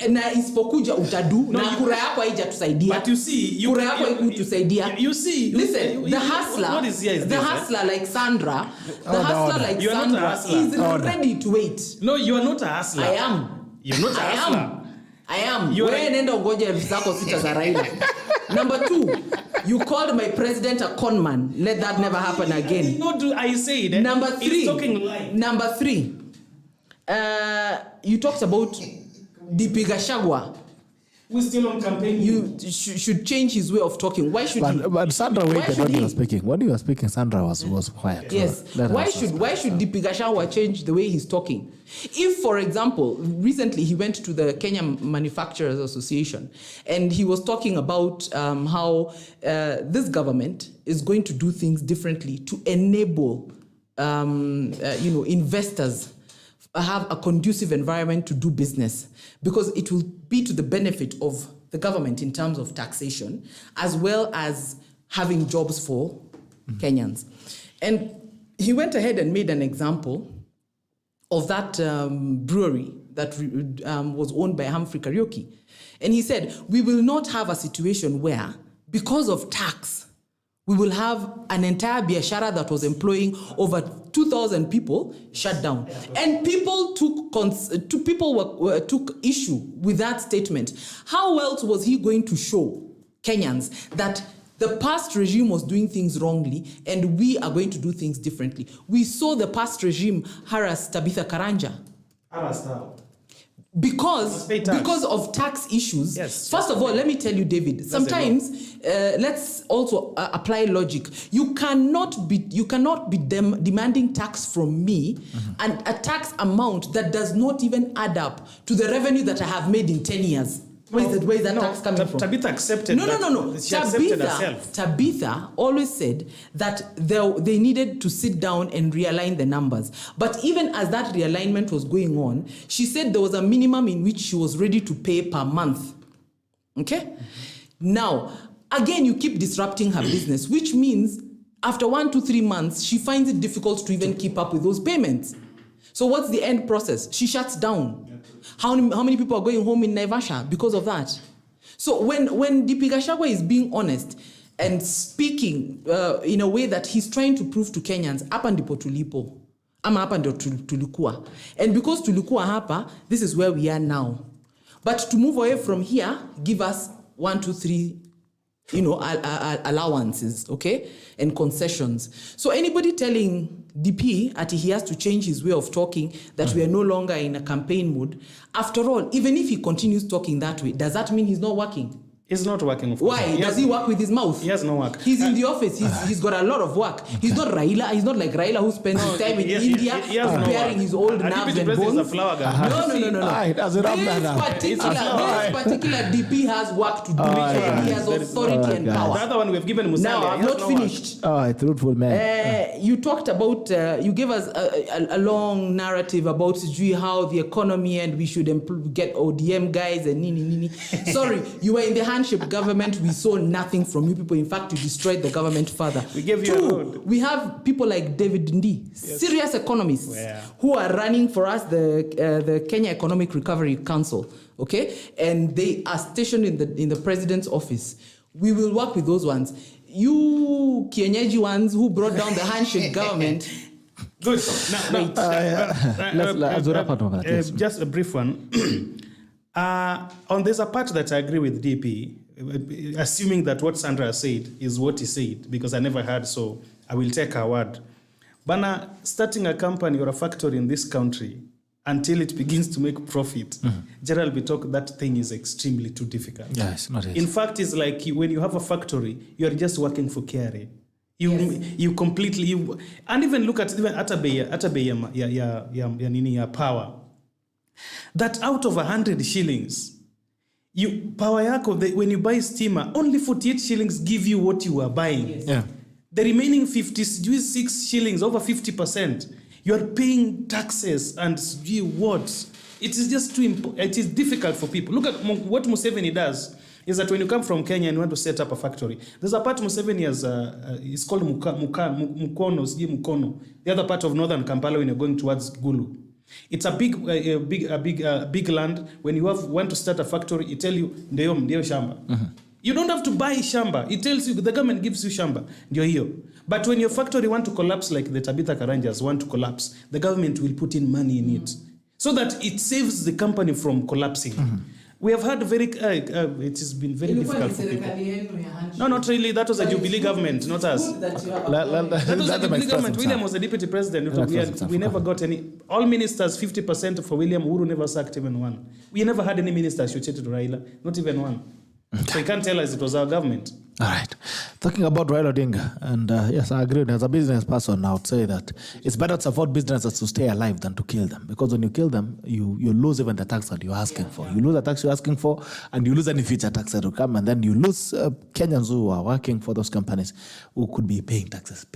No, isipokuja utadu na kura yako haijatussaidia. But you see, kura yako haikutusaidia. You see, listen, the hustler, what is here is the hustler like Sandra, is ready to wait. No, you are not a hustler. I am. You're not a hustler. I am. Wewe nenda ngoja zako sita za Raila. Number 2, you called my president a con man. Let that never happen again. I said. Number 3. Talking like. Number 3. You talked about DP Gachagua. We're still on campaign. You should change his way of talking. Why should he? But Sandra waited when you were speaking. When you were speaking, Sandra was quiet. Yes. Why should DP Gachagua change the way he's talking? If, for example, recently he went to the Kenya Manufacturers Association and he was talking about how this government is going to do things differently to enable, investors have a conducive environment to do business, because it will be to the benefit of the government in terms of taxation, as well as having jobs for Kenyans. And he went ahead and made an example of that brewery that was owned by Humphrey Karaoke. And he said, we will not have a situation where, because of tax, we will have an entire biashara that was employing over 2,000 people shut down. And people took issue with that statement. How else was he going to show Kenyans that The past regime was doing things wrongly, and we are going to do things differently. We saw the past regime harass Tabitha Karanja. Harass how? Because of tax issues. Yes. First of all, let me tell you, David. Sometimes let's also apply logic. You cannot be demanding tax from me, and a tax amount that does not even add up to the revenue that I have made in 10 years. Where is that tax coming from? Tabitha accepted. No. She accepted herself. Tabitha always said that they needed to sit down and realign the numbers. But even as that realignment was going on, she said there was a minimum in which she was ready to pay per month. Okay? Now, again, you keep disrupting her business, which means after 1 to 3 months, she finds it difficult to even keep up with those payments. So what's the end process? She shuts down. How many people are going home in Naivasha because of that? So when DP Gachagua is being honest and speaking in a way that he's trying to prove to Kenyans, hapa ndipo tulipo, ama hapa ndio tulikuwa. And because tulikuwa hapa, this is where we are now. But to move away from here, give us 1, 2, 3, allowances, okay? And concessions. So anybody telling DP that he has to change his way of talking, that we are no longer in a campaign mode, after all, even if he continues talking that way, does that mean he's not working? He's not working, of course. Why? Does he work with his mouth? He has no work. He's in the office. He's got a lot of work. He's not Raila. He's not like Raila who spends his time in India preparing his old nerves and bones. Is a flower guy. No. This particular DP has work to do. He has authority and power. The other one we've given Musalia. Now, I'm not finished. Truthful man. You talked about, you gave us a long narrative about how the economy and we should get ODM guys and nini. Sorry, you were in the handshake government. We saw nothing from you people. In fact, you destroyed the government further. We gave you a road. We have people like David Ndi, serious economists, who are running for us the Kenya Economic Recovery Council, okay? And they are stationed in the president's office. We will work with those ones. You kienyeji ones who brought down the handshake government. Good. Let's just a brief one. There's a part that I agree with DP, assuming that what Sandra said is what he said, because I never heard, so I will take her word. Bana, starting a company or a factory in this country until it begins to make profit, Gerald Bitok, that thing is extremely too difficult. Yeah, it's not easy. In fact, it's like when you have a factory, you are just working for KRA. You completely, and even look at even Atabeya power. That out of 100 shillings, power yako, when you buy steamer, only 48 shillings give you what you are buying. Yes. Yeah. The remaining 56 shillings, over 50%, you are paying taxes and what? It is just it is difficult for people. Look at what Museveni does, is that when you come from Kenya and you want to set up a factory, there's a part Museveni has, it's called Mukono, the other part of northern Kampala when you're going towards Gulu. It's a big land. When you want to start a factory, it tell you ndio shamba. You don't have to buy shamba. It tells you, the government gives you shamba. Ndio hiyo. But when your factory want to collapse, like the Tabitha Karanjas want to collapse, the government will put in money in it so that it saves the company from collapsing. We have had it has been very difficult for people. No, not really. That was a Jubilee government, not us. That was a Jubilee government. William was the deputy president. We never got any. All ministers, 50% for William. Uhuru never sacked even one. We never had any minister associated to Raila, not even one. So you can't tell us it was our government. All right. Talking about Raila Odinga, and yes, I agree. As a business person, I would say that it's better to support businesses to stay alive than to kill them. Because when you kill them, you lose even the tax that you're asking for. You lose the tax you're asking for, and you lose any future tax that will come. And then you lose Kenyans who are working for those companies who could be paying taxes,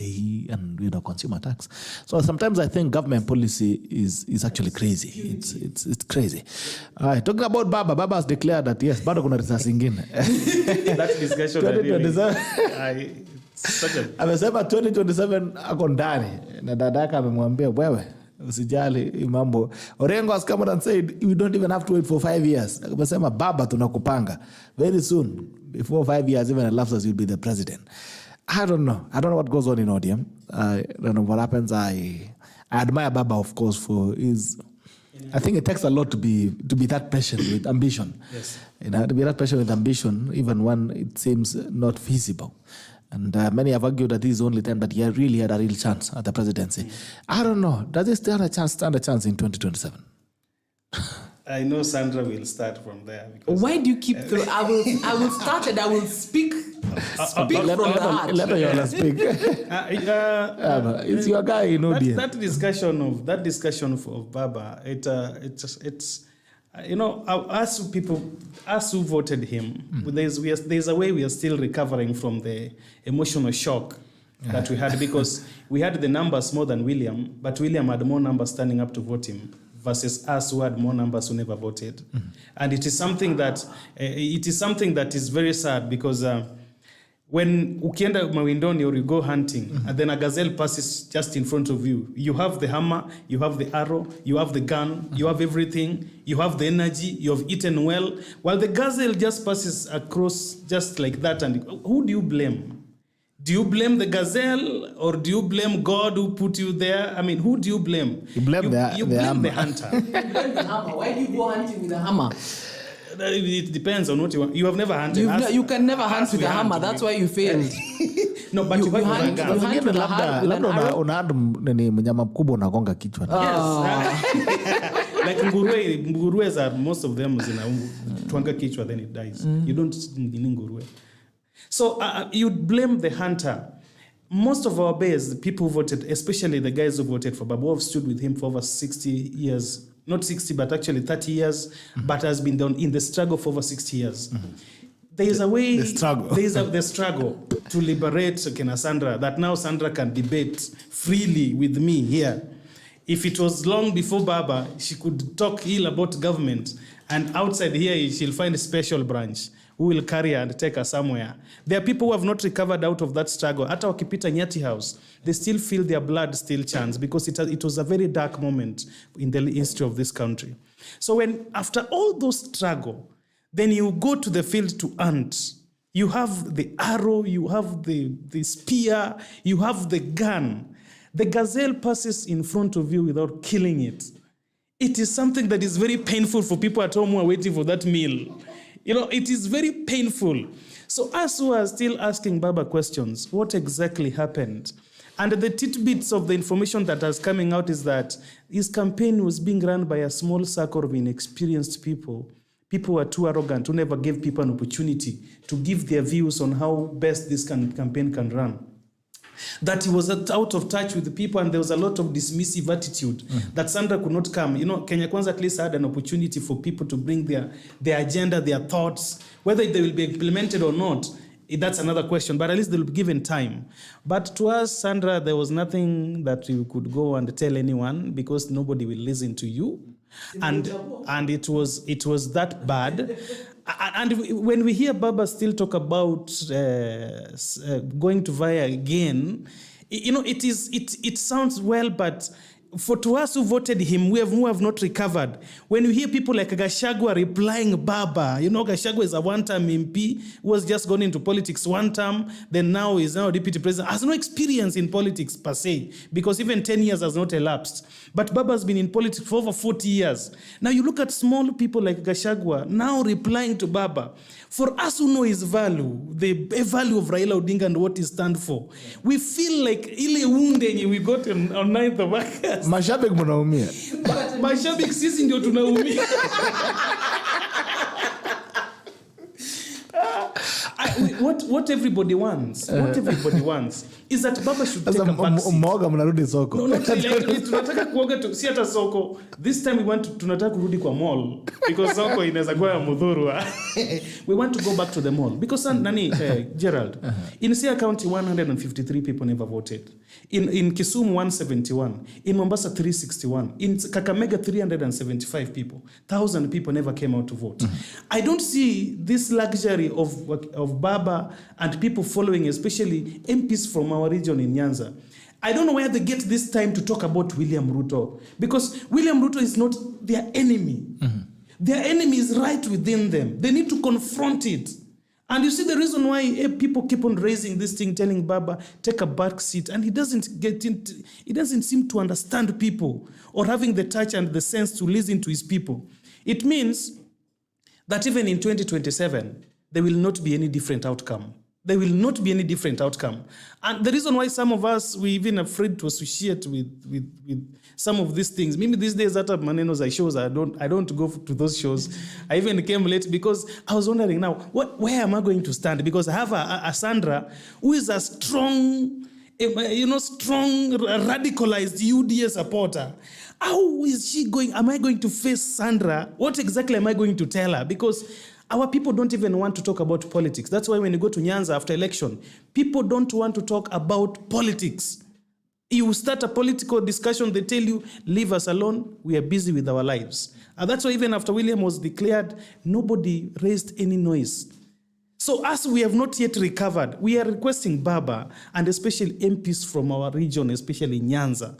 and consumer tax. So sometimes I think government policy is actually crazy. It's crazy. All right. Talking about Baba has declared that yes, bado kuna risasi ingine. That discussion. Amesema 2027 ako ndani na dadaka amemwambia wewe usijali mambo. Orengo has come and said you don't even have to wait for 5 years. Amesema baba tunakupanga very soon, before 5 years even elapses you'll be the president. I don't know what goes on in ODM. I don't know what happens. I admire Baba, of course, for his I think it takes a lot to be that patient with ambition. Yes. To be that patient with ambition, even when it seems not feasible. And many have argued that this is the only time that he really had a real chance at the presidency. I don't know. Does he stand a chance in 2027? I know Sandra will start from there. Why do you keep through? I will start and I will speak. Speak from the heart. Let Oyola speak. It's your guy, That discussion of Baba, it's us who voted him, there's a way we are still recovering from the emotional shock that we had, because we had the numbers more than William, but William had more numbers standing up to vote him versus us who had more numbers who never voted. And it is something that is very sad, because when ukienda mawindoni or you go hunting, and then a gazelle passes just in front of you, you have the hammer, you have the arrow, you have the gun, you have everything, you have the energy, you have eaten well, while the gazelle just passes across just like that. And who do you blame? Do you blame the gazelle, or do you blame God who put you there? I mean, who do you blame? You blame the hunter. You blame the hammer. Why do you go hunting with a hammer? It depends on what you want. You have never hunted. You can never hunt with a hammer. That's why you failed. No, but you hunt with a gun. Hunt with a hand, with an arrow. Unaad mnyama mkubwa unagonga kichwa. Yes. Like nguruwe are, most of them twanga kichwa, then it dies. You don't nguruwe. So you'd blame the hunter. Most of our base, the people who voted, especially the guys who voted for Babu, have stood with him for over 60 years. Not 60, but actually 30 years, but has been done in the struggle for over 60 years. There is a way, the struggle to liberate Sandra, that now Sandra can debate freely with me here. If it was long before Baba, she could talk ill about government, and outside here she'll find a special branch who will carry her and take her somewhere. There are people who have not recovered out of that struggle. Hata wakipita Nyati House, they still feel their blood still churns, because it was a very dark moment in the history of this country. So when, after all those struggle, then you go to the field to hunt. You have the arrow, you have the spear, you have the gun. The gazelle passes in front of you without killing it. It is something that is very painful for people at home who are waiting for that meal. It is very painful. So us who are still asking Baba questions, what exactly happened? And the tidbits of the information that is coming out is that his campaign was being run by a small circle of inexperienced people. People who are too arrogant, who never gave people an opportunity to give their views on how best this campaign can run. That he was out of touch with the people, and there was a lot of dismissive attitude that Sandra could not come. Kenya Kwanza at least had an opportunity for people to bring their agenda, their thoughts, whether they will be implemented or not. That's another question, but at least they'll be given time. But to us, Sandra, there was nothing that you could go and tell anyone, because nobody will listen to you. And it was that bad. And when we hear Baba still talk about going to Via again, it sounds well, but to us who voted him, who have not recovered. When you hear people like Gachagua replying Baba, Gachagua is a one-term MP who was just gone into politics one term, then now is now deputy president, has no experience in politics per se, because even 10 years has not elapsed. But Baba has been in politics for over 40 years. Now you look at small people like Gachagua now replying to Baba. For us who know his value, the value of Raila Odinga and what he stands for, we feel like ile wound we got on 9th of August. Mashabik mnaumia. Mashabik sisi ndio tunaumia. What everybody wants is that Baba should take a back seat. Mwoga mnarudi soko. No, tunataka kuoga tu, si hata soko. This time tunataka kurudi kwa mall, because soko inaweza kuwa mudhuru. We want to go back to the mall, because Gerald, in Siaya County 153 people never voted. In Kisumu 171, in Mombasa 361, in Kakamega 375 people. 1,000 people never came out to vote. I don't see this luxury of Baba and people following, especially MPs from our region in Nyanza. I don't know where they get this time to talk about William Ruto, because William Ruto is not their enemy. Their enemy is right within them. They need to confront it And you see the reason why people keep on raising this thing, telling Baba, take a back seat, and he doesn't seem to understand people or having the touch and the sense to listen to his people. It means that even in 2027, there will not be any different outcome. There will not be any different outcome. And the reason why some of us, we're even afraid to associate with some of these things. Maybe these days that Manenos shows, I don't go to those shows. I even came late because I was wondering now, where am I going to stand? Because I have a Sandra who is a strong, radicalized UDA supporter. How is she going? Am I going to face Sandra? What exactly am I going to tell her? Because our people don't even want to talk about politics. That's why when you go to Nyanza after election, people don't want to talk about politics. You start a political discussion, they tell you, leave us alone, we are busy with our lives. And that's why even after William was declared, nobody raised any noise. So as we have not yet recovered, we are requesting Baba and especially MPs from our region, especially Nyanza.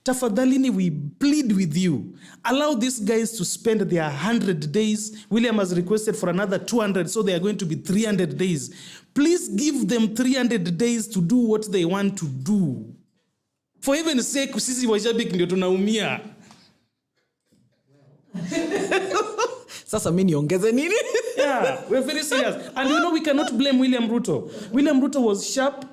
Tafadhalini, we plead with you. Allow these guys to spend their 100 days. William has requested for another 200, so they are going to be 300 days. Please give them 300 days to do what they want to do. For heaven's sake, sisi washabiki ndio tunaumia. Sasa mimi niongeze nini? Yeah, we're very serious. And we cannot blame William Ruto. William Ruto was sharp.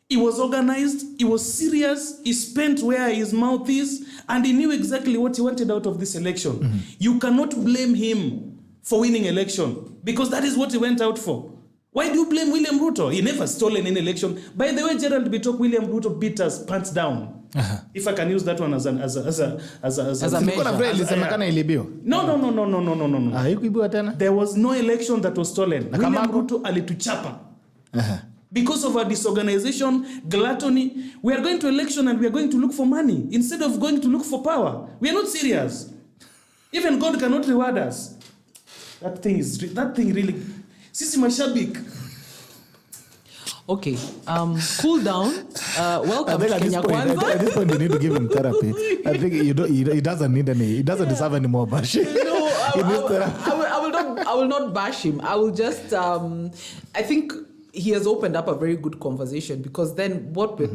He was organized, he was serious, he spent where his mouth is, and he knew exactly what he wanted out of this election. Mm-hmm. You cannot blame him for winning election, because that is what he went out for. Why do you blame William Ruto? He never stolen any election. By the way, Gerald Bitok, William Ruto beat us pants down. Uh-huh. If I can use that one as a measure. No. There was no election that was stolen. William Ruto alituchapa. Uh-huh. Because of our disorganization, gluttony, we are going to election and we are going to look for money instead of going to look for power. We are not serious. Even God cannot reward us. That thing really. Sisi mashabik. Okay, cool down. Welcome to Kenya Kwanza. At this point, you need to give him therapy. I think he doesn't need any. He doesn't deserve any more bashing. No, I will not bash him. I will just. I think he has opened up a very good conversation, because then what we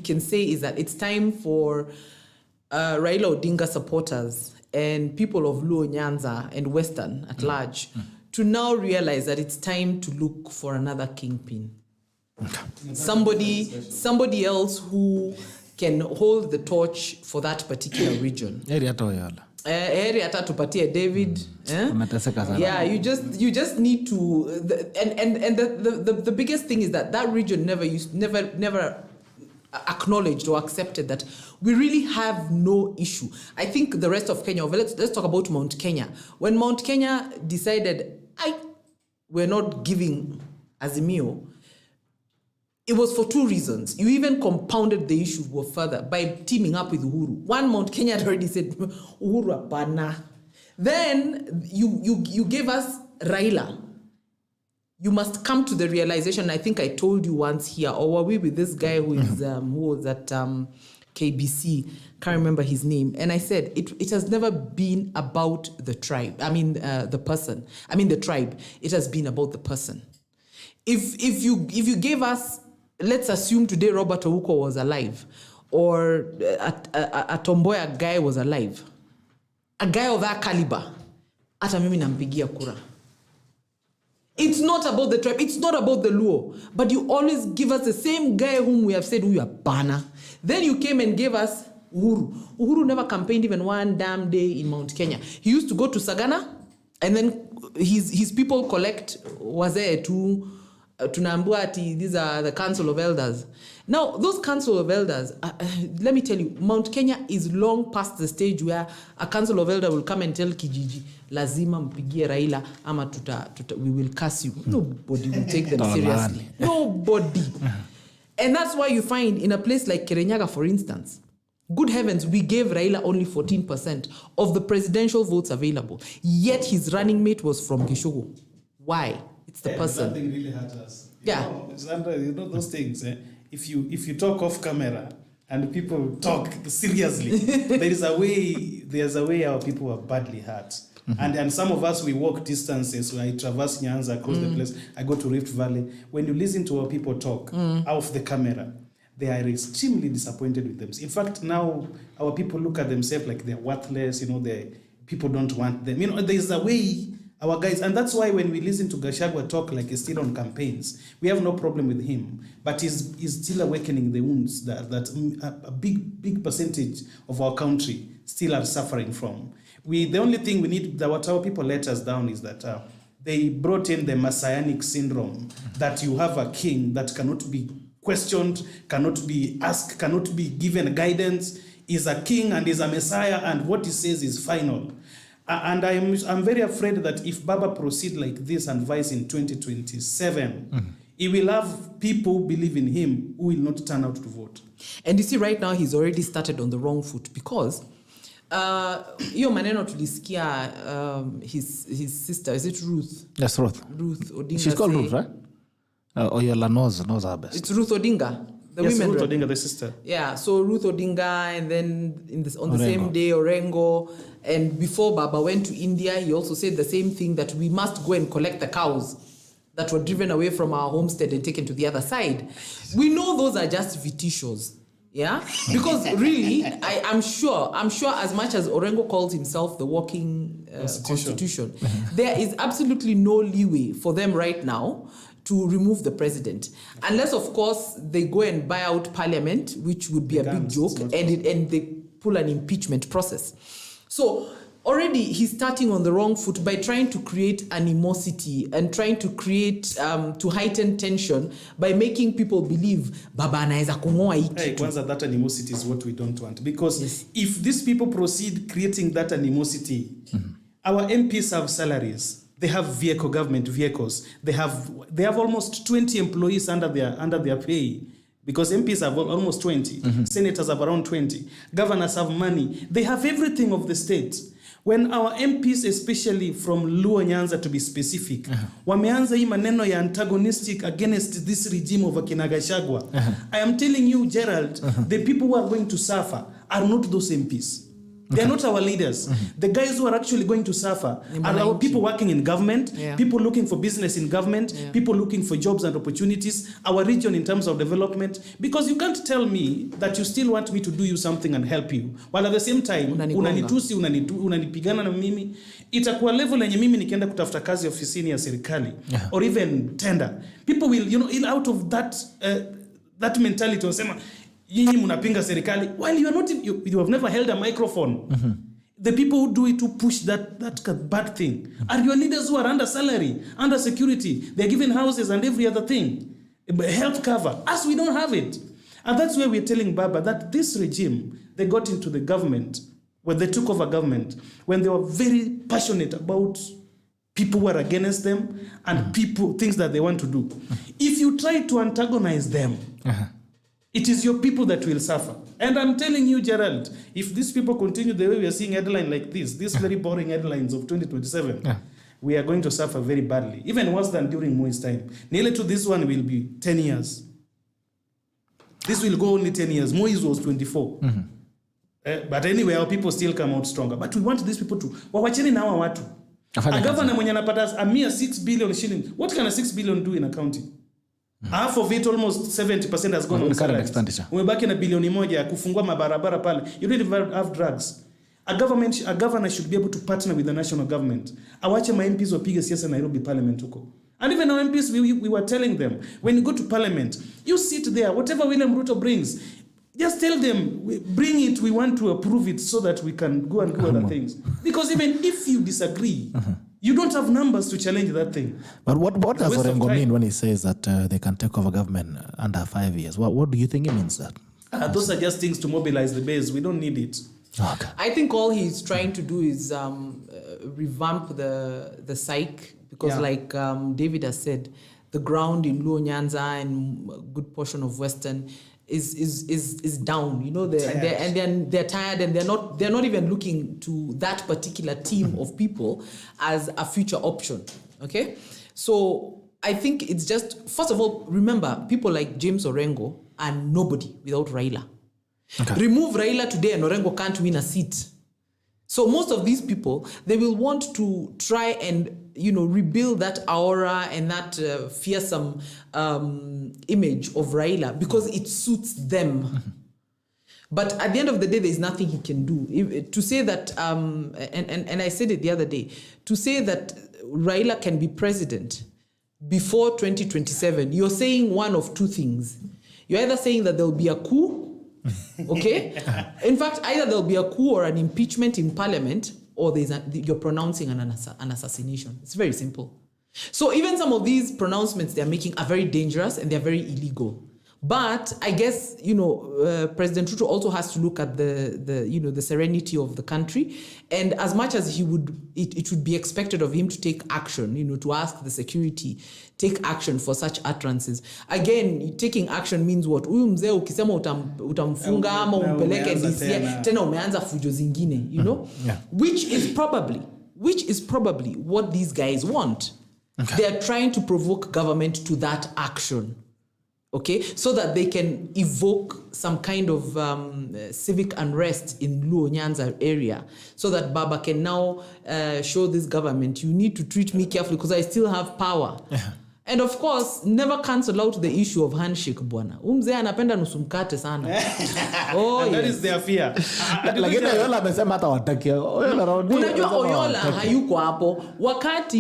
can say is that it's time for Raila Odinga supporters and people of Luo Nyanza and Western at large to now realize that it's time to look for another kingpin. Somebody else who can hold the torch for that particular region. Tupatie David. Yeah, you just need to, and the biggest thing is that region never acknowledged or accepted that we really have no issue. I think the rest of Kenya, let's talk about Mount Kenya. When Mount Kenya decided, we're not giving Azimio, it was for two reasons. You even compounded the issue further by teaming up with Uhuru. One, Mount Kenya had already said, Uhuru apana. Then you gave us Raila. You must come to the realization, I think I told you once here, or were we with this guy who was at KBC, can't remember his name, and I said, it has never been about the tribe. The person. The tribe. It has been about the person. If you gave us, let's assume today Robert Ouko was alive, or a Tomboya guy was alive, a guy of that caliber, ata mimi nampigia kura. It's not about the tribe, it's not about the Luo, but you always give us the same guy whom we have said, we are Bana. Then you came and gave us Uhuru. Uhuru never campaigned even one damn day in Mount Kenya. He used to go to Sagana, and then his people collect wazee to tunaambua ati these are the council of elders. Now, those council of elders, let me tell you, Mount Kenya is long past the stage where a council of elders will come and tell Kijiji, lazima mpigie Raila, ama we will curse you. Nobody will take them seriously. Nobody. And that's why you find in a place like Kirinyaga, for instance, good heavens, we gave Raila only 14% of the presidential votes available. Yet his running mate was from Gishugu. Why? It's the person. That thing really hurt us. Sandra, those things. If you talk off camera and people talk seriously, there's a way our people are badly hurt. And some of us, we walk distances. I traverse Nyanza across the place. I go to Rift Valley. When you listen to our people talk off the camera, they are extremely disappointed with them. In fact, now our people look at themselves like they're worthless. People don't want them. There's a way our guys, and that's why when we listen to Gachagua talk like he's still on campaigns, we have no problem with him. But he's still awakening the wounds that a big percentage of our country still are suffering from. The only thing we need, what our people let us down, is that they brought in the messianic syndrome, that you have a king that cannot be questioned, cannot be asked, cannot be given guidance, is a king and is a messiah, and what he says is final. And I'm very afraid that if Baba proceed like this and vice in 2027, he will have people believe in him who will not turn out to vote. And you see, right now he's already started on the wrong foot, because hiyo maneno tulisikia his sister, is it Ruth? Yes, Ruth. Ruth Odinga. She's called Ruth, right? OYOLA knows her best. It's Ruth Odinga. Ruth Odinga, the sister. Yeah, so Ruth Odinga, and then on the same day, Orengo. And before Baba went to India, he also said the same thing, that we must go and collect the cows that were driven away from our homestead and taken to the other side. We know those are just vitissos. Yeah, because really, I'm sure as much as Orengo calls himself the walking constitution, there is absolutely no leeway for them right now to remove the president, unless of course they go and buy out parliament, which would be a big joke, and they pull an impeachment process. So already he's starting on the wrong foot by trying to create animosity and trying to create to heighten tension by making people believe Baba anaweza kungoa hiki. Hey, kwanza, that animosity is what we don't want, because if these people proceed creating that animosity, our MPs have salaries. They have government vehicles. They have almost 20 employees under their pay, because MPs have almost 20. Senators have around 20. Governors have money. They have everything of the state. When our MPs, especially from Luo Nyanza to be specific, wameanza hii maneno ya antagonistic against this regime of Akina Gachagua, I am telling you, Gerald, the people who are going to suffer are not those MPs. They are not our leaders. The guys who are actually going to suffer are our people working in government, people looking for business in government, people looking for jobs and opportunities, our region in terms of development. Because you can't tell me that you still want me to do you something and help you, while at the same time unanitusi, unanipigana na mimi. Itakuwa level yenye mimi nikienda kutafuta kazi ofisini ya serikali, or even tender. People will, out of that mentality, wasema yinyi munapinga serikali, while you have never held a microphone. The people who do it to push that bad thing are your leaders who are under salary, under security. They're given houses and every other thing, health cover. Us, we don't have it. And that's why we're telling Baba that this regime, they got into the government, when they took over government, when they were very passionate about people who are against them and things that they want to do. If you try to antagonize them, it is your people that will suffer. And I'm telling you, Gerald, if these people continue the way we are seeing headline like this very boring headlines of 2027, we are going to suffer very badly, even worse than during Moi's time. Nearly to this one will be 10 years. This will go only 10 years. Moi's was 24. But anyway, our people still come out stronger. But we want these people to, wawacheni na hawa watu. A governor mwenye anapata a mere 6 billion shilling. What can a 6 billion do in a county? Half of it, almost 70% has gone on current expenditure. Umebaki na bilioni moja ya kufungua mabarabara pale. You don't even have drugs. A governor should be able to partner with the national government. Awache ma MPs wapige siasa Nairobi parliament huko. And even our MPs, we were telling them, when you go to parliament, you sit there, whatever William Ruto brings, just tell them, bring it, we want to approve it so that we can go and do other things. Because even if you disagree, you don't have numbers to challenge that thing. But what does Orengo mean when he says that they can take over government under 5 years? What do you think he means that? Those are just things to mobilize the base. We don't need it. Okay. I think all he's trying to do is revamp the psyche, because like David has said, the ground in Luo Nyanza and a good portion of Western is down. They're tired, and they're not even looking to that particular team of people as a future option. Okay, so I think it's just, first of all, remember, people like James Orengo are nobody without Raila. Okay. Remove Raila today and Orengo can't win a seat. So most of these people, they will want to try and, rebuild that aura and that fearsome image of Raila because it suits them. But at the end of the day, there's nothing he can do. To say that, and I said it the other day, to say that Raila can be president before 2027, you're saying one of two things. You're either saying that there'll be a coup, okay? In fact, either there'll be a coup or an impeachment in parliament, or you're pronouncing an assassination. It's very simple. So even some of these pronouncements they're making are very dangerous and they're very illegal. But I guess, President Ruto also has to look at the serenity of the country. And as much as it would be expected of him to take action, to ask the security, take action for such utterances. Again, taking action means what? Huyu mzee ukisema utamfunga ama umpeleke DCI, tena umeanza fujo zingine, Yeah. Which is probably what these guys want. Okay. They are trying to provoke government to that action. Okay, so that they can evoke some kind of civic unrest in Luo Nyanza area, so that Baba can now show this government, you need to treat me carefully because I still have power. Yeah. And of course, never cancel out the issue of handshake, bwana. Mzee anapenda nusu mkate sana. Oh, that is their fear. Lakini Oyola amesema hata wataki. Unajua Oyola hayuko hapo. Wakati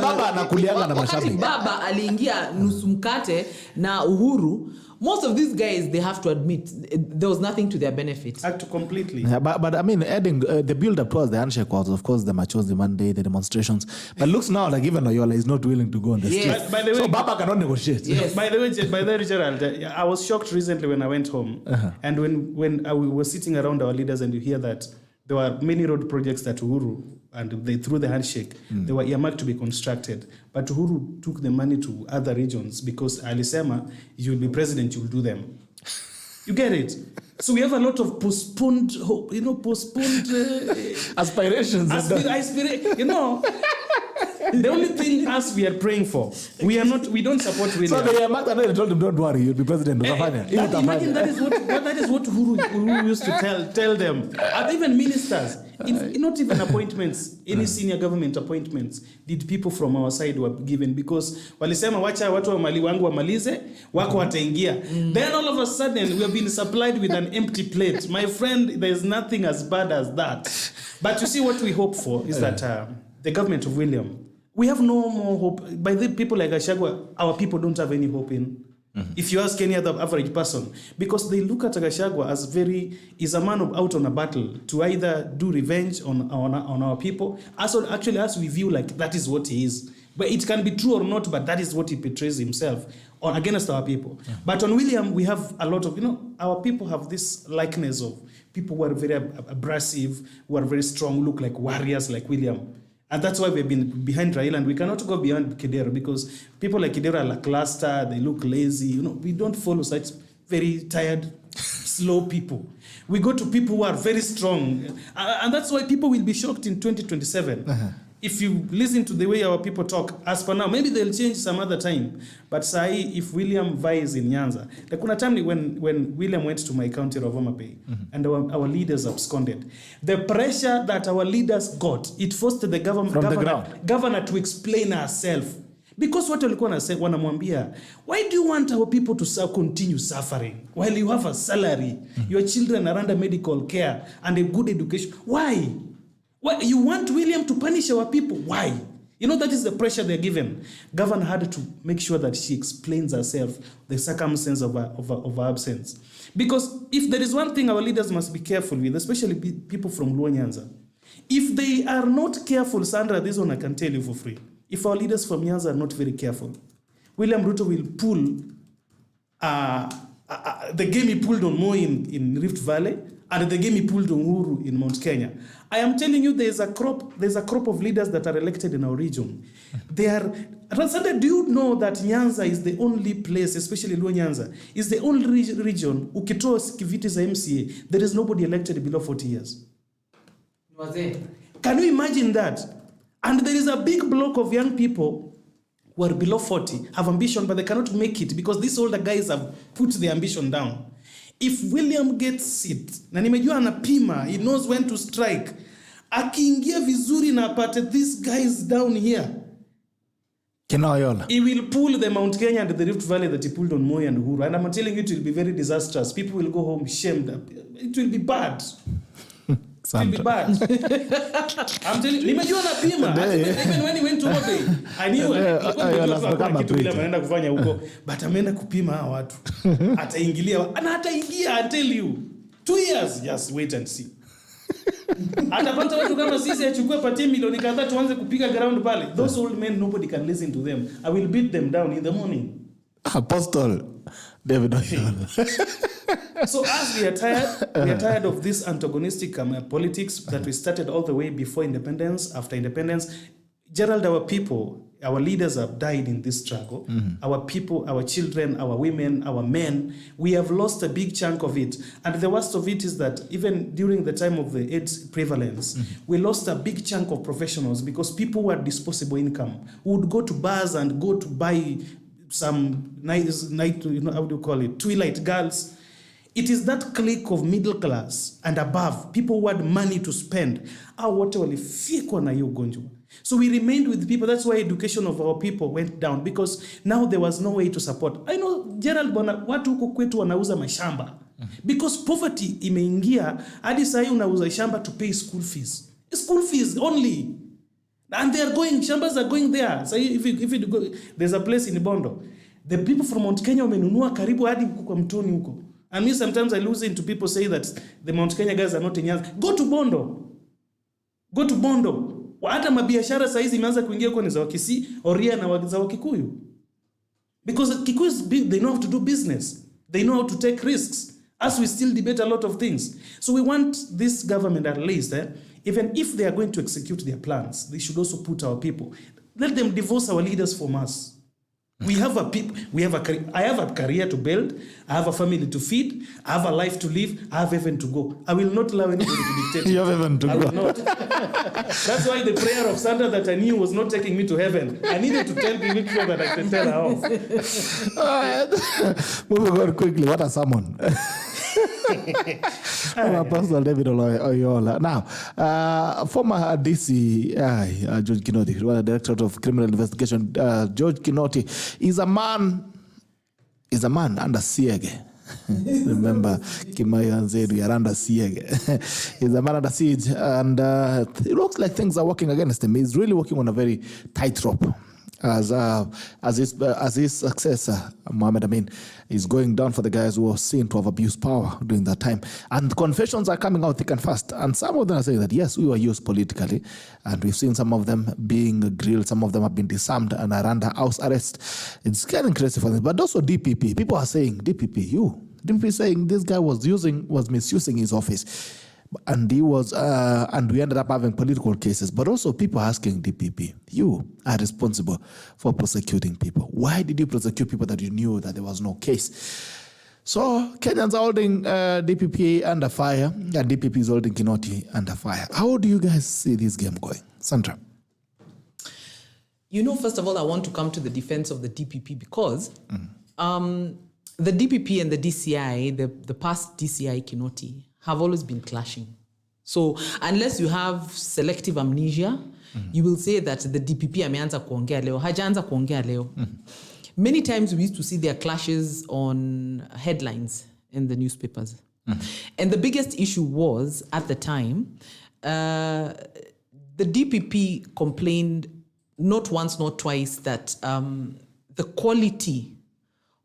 baba anakulianga na mashabiki. Baba aliingia nusu mkate na Uhuru. Most of these guys, they have to admit there was nothing to their benefit. Completely. Yeah, but I mean, adding the build-up towards the handshake was, of course, the marches the Monday, the demonstrations. But it looks now like even Oyola is not willing to go on the street. By the way, so Baba cannot negotiate. Yes. By the way, Gerald, I was shocked recently when I went home. And when we were sitting around our leaders and you hear that there were many road projects that Uhuru, and they through the handshake, they were earmarked to be constructed. But Uhuru took the money to other regions because alisema, you'll be president, you'll do them. You get it? So we have a lot of postponed hope, aspirations. The only thing us we are praying for, we don't support William. So they earmarked and they told him, don't worry, you'll be president. Imagine that is what Uhuru used to tell them. And even ministers, not even appointments, any senior government appointments, did people from our side were given because walisema wacha watu wangu wamalize, wako wataingia. Then all of a sudden we have been supplied with an empty plate. My friend, there is nothing as bad as that. But you see what we hope for is that the government of William, we have no more hope. By the people like Gachagua, our people don't have any hope in. If you ask any other average person, because they look at Gachagua as is a man out on a battle to either do revenge on our people, as we view like that is what he is. But it can be true or not, but that is what he portrays himself against our people. Yeah. But on William, we have a lot of, our people have this likeness of people who are very abrasive, who are very strong, look like warriors like William. And that's why we've been behind Raila, and we cannot go beyond Kidero because people like Kidero are lackluster, they look lazy. We don't follow such very tired, slow people. We go to people who are very strong. And that's why people will be shocked in 2027. If you listen to the way our people talk, as for now, maybe they'll change some other time. But if William vies in Nyanza, like one time when William went to my county of Homa Bay, and our leaders absconded, the pressure that our leaders got, it forced the governor to explain herself. Because what walikuwa wanamwambia, why do you want our people to continue suffering while you have a salary, your children are under medical care and a good education? Why? Why you want William to punish our people? Why? That is the pressure they're given. Governor had to make sure that she explains herself, the circumstance of her absence. Because if there is one thing our leaders must be careful with, especially people from Luo Nyanza, if they are not careful, Sandra, this one I can tell you for free. If our leaders from Nyanza are not very careful, William Ruto will pull the game he pulled on Moi in Rift Valley, and the game he pulled on Uhuru in Mount Kenya. I am telling you, there's a crop of leaders that are elected in our region. Do you know that Nyanza is the only place, especially Luo Nyanza, is the only region, ukitoa kiviti za MCA, there is nobody elected below 40 years. Can you imagine that? And there is a big block of young people who are below 40, have ambition, but they cannot make it because these older guys have put the ambition down. If William gets it, na nimejua anapima, he knows when to strike. Akiingia vizuri na apate these guys down here. Oyola. He will pull the Mount Kenya and the Rift Valley that he pulled on Moi and Uhuru. And I'm telling you, it will be very disastrous. People will go home shamed. It will be bad. It will be bad. I'm telling you, nimejua napima. Even when he went to Obe, I knew kitu bila anaenda kufanya huko, but ameenda kupima hawa watu. Ataingilia, na ataingia, I tell you. 2 years, just wait and see. Atapata watu kama sisi achukue patie milioni kadhaa tuanze kupiga ground pale. Those old men, nobody can listen to them. I will beat them down in the morning. Apostle David Oyola. So as we are tired of this antagonistic politics that we started all the way before independence, after independence. Gerald, our people, our leaders have died in this struggle. Our people, our children, our women, our men, we have lost a big chunk of it. And the worst of it is that even during the time of the AIDS prevalence, we lost a big chunk of professionals because people who had disposable income would go to bars and go to buy some night, how do you call it, twilight girls. It is that clique of middle class and above, people who had money to spend, wote walifikwa na hiyo ugonjwa. So we remained with people. That's why education of our people went down, because now there was no way to support. I know, Gerald Bona, watu huko kwetu wanauza mashamba. Because poverty imeingia, hadi sasa unauza shamba to pay school fees. School fees only. And they are going, shambas are going there. So if you go, there's a place in Bondo. The people from Mount Kenya wamenunua karibu hadi kwa mtoni huko. And me sometimes I lose into people say that the Mount Kenya guys are not in Nyanza. Go to Bondo. Go to Bondo. Hata mabiashara saa hizi imeanza kuingia huko ni za Wakisii, Oria na za Wakikuyu. Because Kikuyus, they know how to do business. They know how to take risks. As we still debate a lot of things. So we want this government at least, even if they are going to execute their plans, they should also put our people. Let them divorce our leaders from us. We have I have a career to build. I have a family to feed. I have a life to live. I have heaven to go. I will not allow anybody to dictate. You have heaven to go. I will not. That's why the prayer of Sandra that I knew was not taking me to heaven. I needed to tell people that I can tell her off. Moving on quickly. What a sermon. Apostle David Oyola. Now, former DC, George Kinoti, Director of Criminal Investigation, George Kinoti is a man under siege. Remember, Kimayo and Zed, we are under siege. He's a man under siege, and it looks like things are working against him. He's really working on a very tightrope. As his successor, Mohammed Amin, is going down for the guys who were seen to have abused power during that time. And confessions are coming out thick and fast. And some of them are saying that, yes, we were used politically. And we've seen some of them being grilled. Some of them have been disarmed and are under house arrest. It's getting crazy for them. But also DPP. People are saying, DPP saying this guy was misusing his office. And he was, and we ended up having political cases. But also people asking DPP, you are responsible for prosecuting people. Why did you prosecute people that you knew that there was no case? So Kenyans are holding DPP under fire, and DPP is holding Kinoti under fire. How do you guys see this game going? Sandra? First of all, I want to come to the defense of the DPP because the DPP and the DCI, the past DCI Kinoti, have always been clashing. So unless you have selective amnesia, you will say that the DPP ameanza kuongea leo, hajaanza kuongea leo. Many times we used to see their clashes on headlines in the newspapers. And the biggest issue was, at the time, the DPP complained not once, not twice, that the quality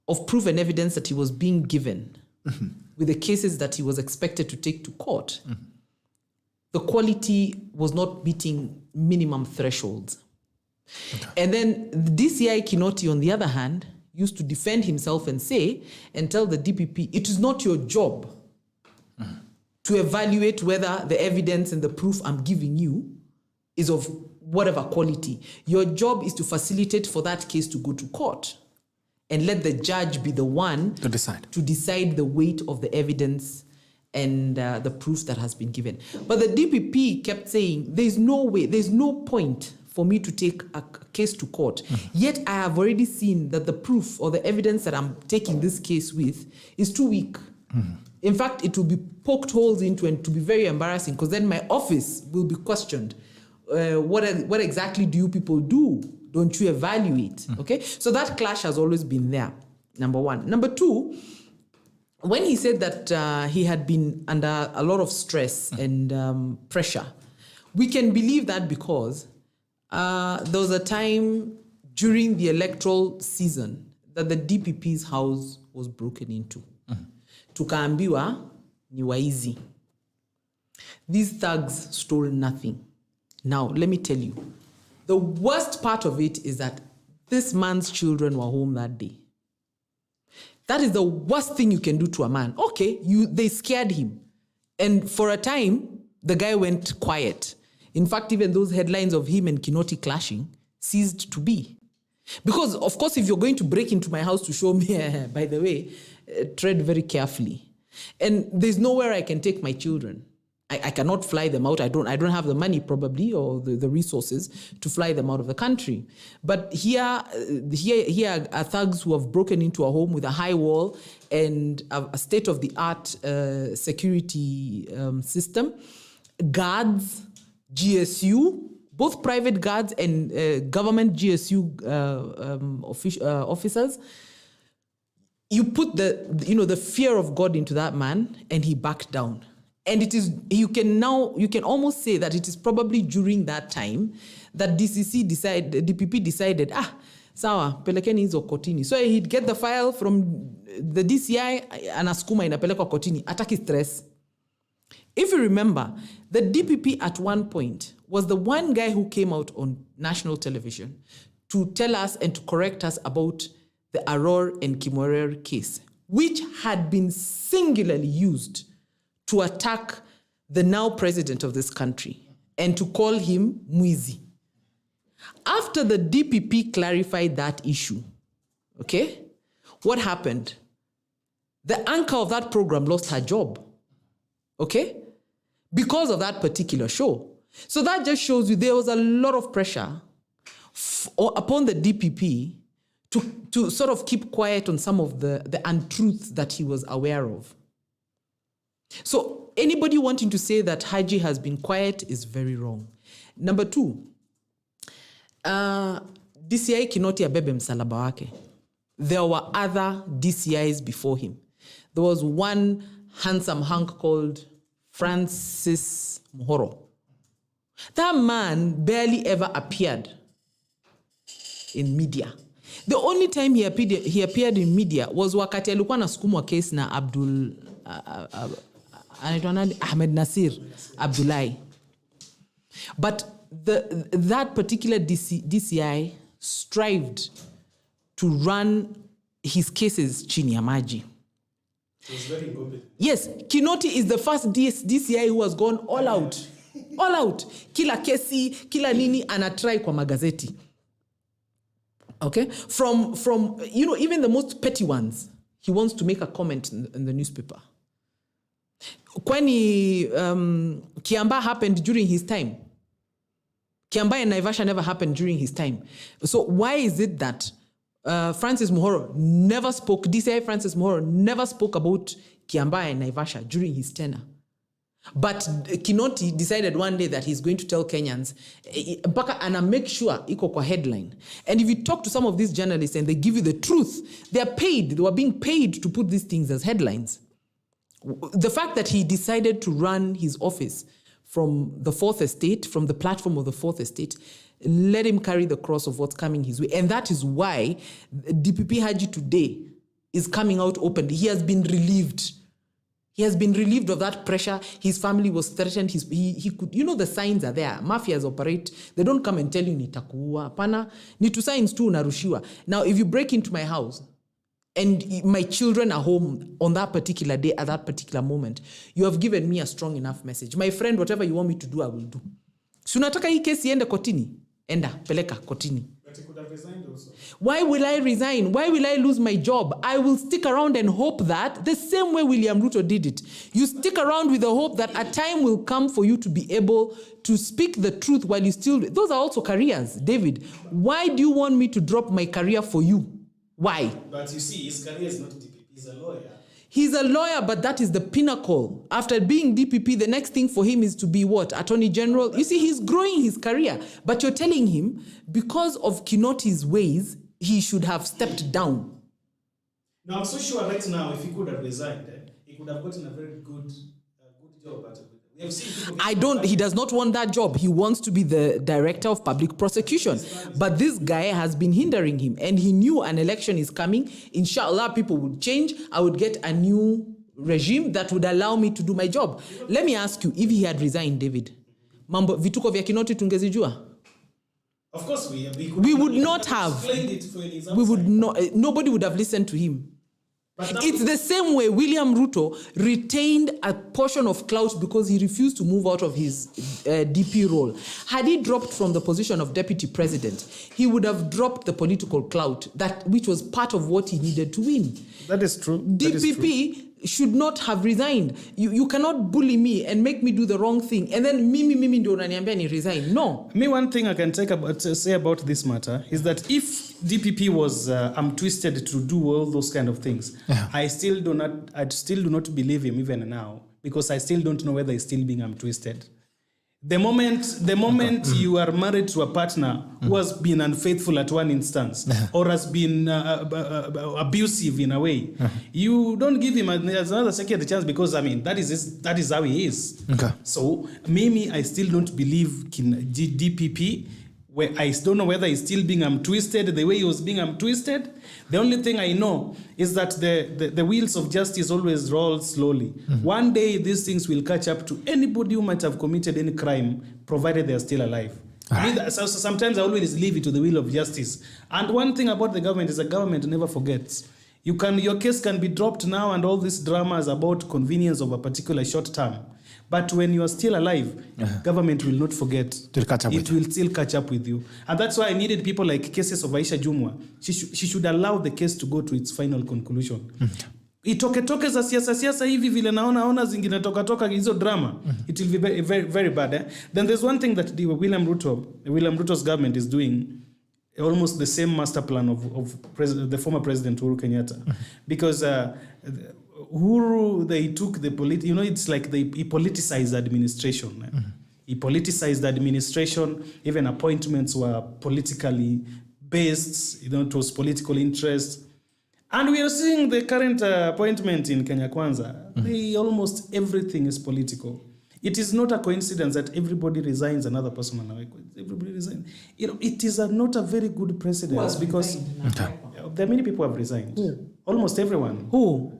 of proof and evidence that he was being given with the cases that he was expected to take to court, the quality was not meeting minimum thresholds. Okay. And then the DCI Kinoti, on the other hand, used to defend himself and tell the DPP, it is not your job to evaluate whether the evidence and the proof I'm giving you is of whatever quality. Your job is to facilitate for that case to go to court. And let the judge be the one to decide the weight of the evidence and the proof that has been given. But the DPP kept saying, there's no way, there's no point for me to take a case to court. Yet I have already seen that the proof or the evidence that I'm taking this case with is too weak. In fact, it will be poked holes into and to be very embarrassing because then my office will be questioned. What exactly do you people do? Don't you evaluate? Okay, so that clash has always been there, number one. Number two, when he said that he had been under a lot of stress and pressure, we can believe that because there was a time during the electoral season that the DPP's house was broken into. Tukaambiwa ni waizi. These thugs stole nothing. Now, let me tell you, the worst part of it is that this man's children were home that day. That is the worst thing you can do to a man. Okay, they scared him. And for a time, the guy went quiet. In fact, even those headlines of him and Kinoti clashing ceased to be. Because, of course, if you're going to break into my house to show me, by the way, tread very carefully. And there's nowhere I can take my children. I cannot fly them out. I don't have the money probably or the resources to fly them out of the country. But here are thugs who have broken into a home with a high wall and a state-of-the-art security system. Guards, GSU, both private guards and government GSU officers. You put the fear of God into that man and he backed down. And you can almost say that it is probably during that time that DPP decided, sawa, pelekeni hizo kotini. So he'd get the file from the DCI, anaskuma inapelekwa kotini, ataki stress. If you remember, the DPP at one point was the one guy who came out on national television to tell us and to correct us about the Aror and Kimorer case, which had been singularly used to attack the now president of this country and to call him Mwizi. After the DPP clarified that issue, okay, what happened? The anchor of that program lost her job, okay, because of that particular show. So that just shows you there was a lot of pressure upon the DPP to sort of keep quiet on some of the untruths that he was aware of. So anybody wanting to say that Haji has been quiet is very wrong. Number two, DCI Kinoti abebe msalaba wake. There were other DCIs before him. There was one handsome hunk called Francis Muhoro. That man barely ever appeared in media. The only time he appeared in media was wakati alikuwa nasukumwa case na Ahmed Nasir Abdullahi. But that particular DCI strived to run his cases chini ya maji. Very incompetent. Yes, Kinoti is the first DCI who has gone all out. All out. Kila kesi, kila nini, anatry kwa magazeti. Okay? From even the most petty ones, he wants to make a comment in the newspaper. Kwani Kiamba happened during his time. Kiamba and Naivasha never happened during his time. So why is it that Francis Muhoro never spoke, DCI Francis Muhoro never spoke about Kiamba and Naivasha during his tenure? But Kinoti decided one day that he's going to tell Kenyans, mpaka ana make sure iko kwa headline. And if you talk to some of these journalists and they give you the truth, they were being paid to put these things as headlines. The fact that he decided to run his office from the Fourth Estate, from the platform of the Fourth Estate, let him carry the cross of what's coming his way. And that is why DPP Haji today is coming out open. He has been relieved. He has been relieved of that pressure. His family was threatened. He could, the signs are there. Mafias operate. They don't come and tell you nitakuua. Pana, ni tu signs tu unarushiwa. Now, if you break into my house and my children are home on that particular day, at that particular moment, you have given me a strong enough message. My friend, whatever you want me to do, I will do. Si unataka hii kesi iende kotini? Enda, peleka kotini. But he could have resigned also. Why will I resign? Why will I lose my job? I will stick around and hope that the same way William Ruto did it. You stick around with the hope that a time will come for you to be able to speak the truth while you still... Those are also careers, David. Why do you want me to drop my career for you? Why? But you see, his career is not DPP. He's a lawyer. He's a lawyer, but that is the pinnacle. After being DPP, the next thing for him is to be what? Attorney General. You see, he's growing his career. But you're telling him, because of Kinoti's ways, he should have stepped down. Now, I'm so sure right now, if he could have resigned, he could have gotten a very good job at it. We have seen people he does not want that job. He wants to be the director of public prosecution. But this guy has been hindering him. And he knew an election is coming. Inshallah, people would change. I would get a new regime that would allow me to do my job. Let me ask you, if he had resigned, David, mambo vituko vya Kinoti tungezijua? Of course, we would not have. We would not. Nobody would have listened to him. It's the same way William Ruto retained a portion of clout because he refused to move out of his DP role. Had he dropped from the position of deputy president, he would have dropped the political clout, which was part of what he needed to win. That is true. DPP should not have resigned. You cannot bully me and make me do the wrong thing and then mimi ndio unaniambia ni resign. No. Me, one thing I can say about this matter is that if DPP was twisted to do all those kind of things, I still do not believe him even now, because I still don't know whether he's still being twisted. The moment you are married to a partner who has been unfaithful at one instance or has been abusive in a way, you don't give him another second chance, because that is how he is. Okay. So maybe I still don't believe DPP. Where I don't know whether he's still being twisted the way he was being twisted. The only thing I know is that the wheels of justice always roll slowly. One day these things will catch up to anybody who might have committed any crime, provided they are still alive. So sometimes I always leave it to the will of justice. And one thing about the government is the government never forgets. Your case can be dropped now, and all this drama is about convenience of a particular short term. But when you are still alive, government will not forget. It will still catch up with you. And that's why I needed people like cases of Aisha Jumwa. She should allow the case to go to its final conclusion. Itoke za siasa hivi vile naona zingine toka hizo drama. It will be very, very, very bad. Then there's one thing that William Ruto's government is doing, almost the same master plan of the former president Uhuru Kenyatta. Because Uhuru, they took the it's like he politicized administration. He politicized administration. Even appointments were politically based. It was political interest. And we are seeing the current appointment in Kenya Kwanza. Almost everything is political. It is not a coincidence that everybody resigns, another person everybody resigns. It is not a very good precedent, because there are many people who have resigned. Who? Almost everyone. Who?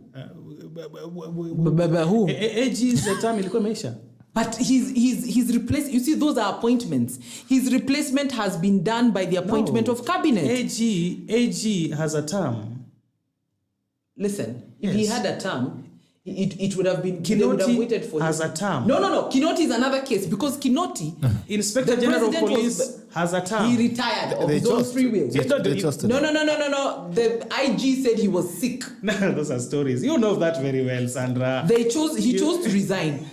Who? AG's term ilikuwa imeisha. But he's replaced. You see, those are appointments. His replacement has been done by the appointment of cabinet. AG has a term. Listen, if he had a term, it would have been. Kinoti they would have waited for has him. a term. No. Kinoti is another case, because Kinoti, Inspector General of Police has a term. He retired of his own free will. No. The IG said he was sick. No, those are stories. You know that very well, Sandra. He chose to resign.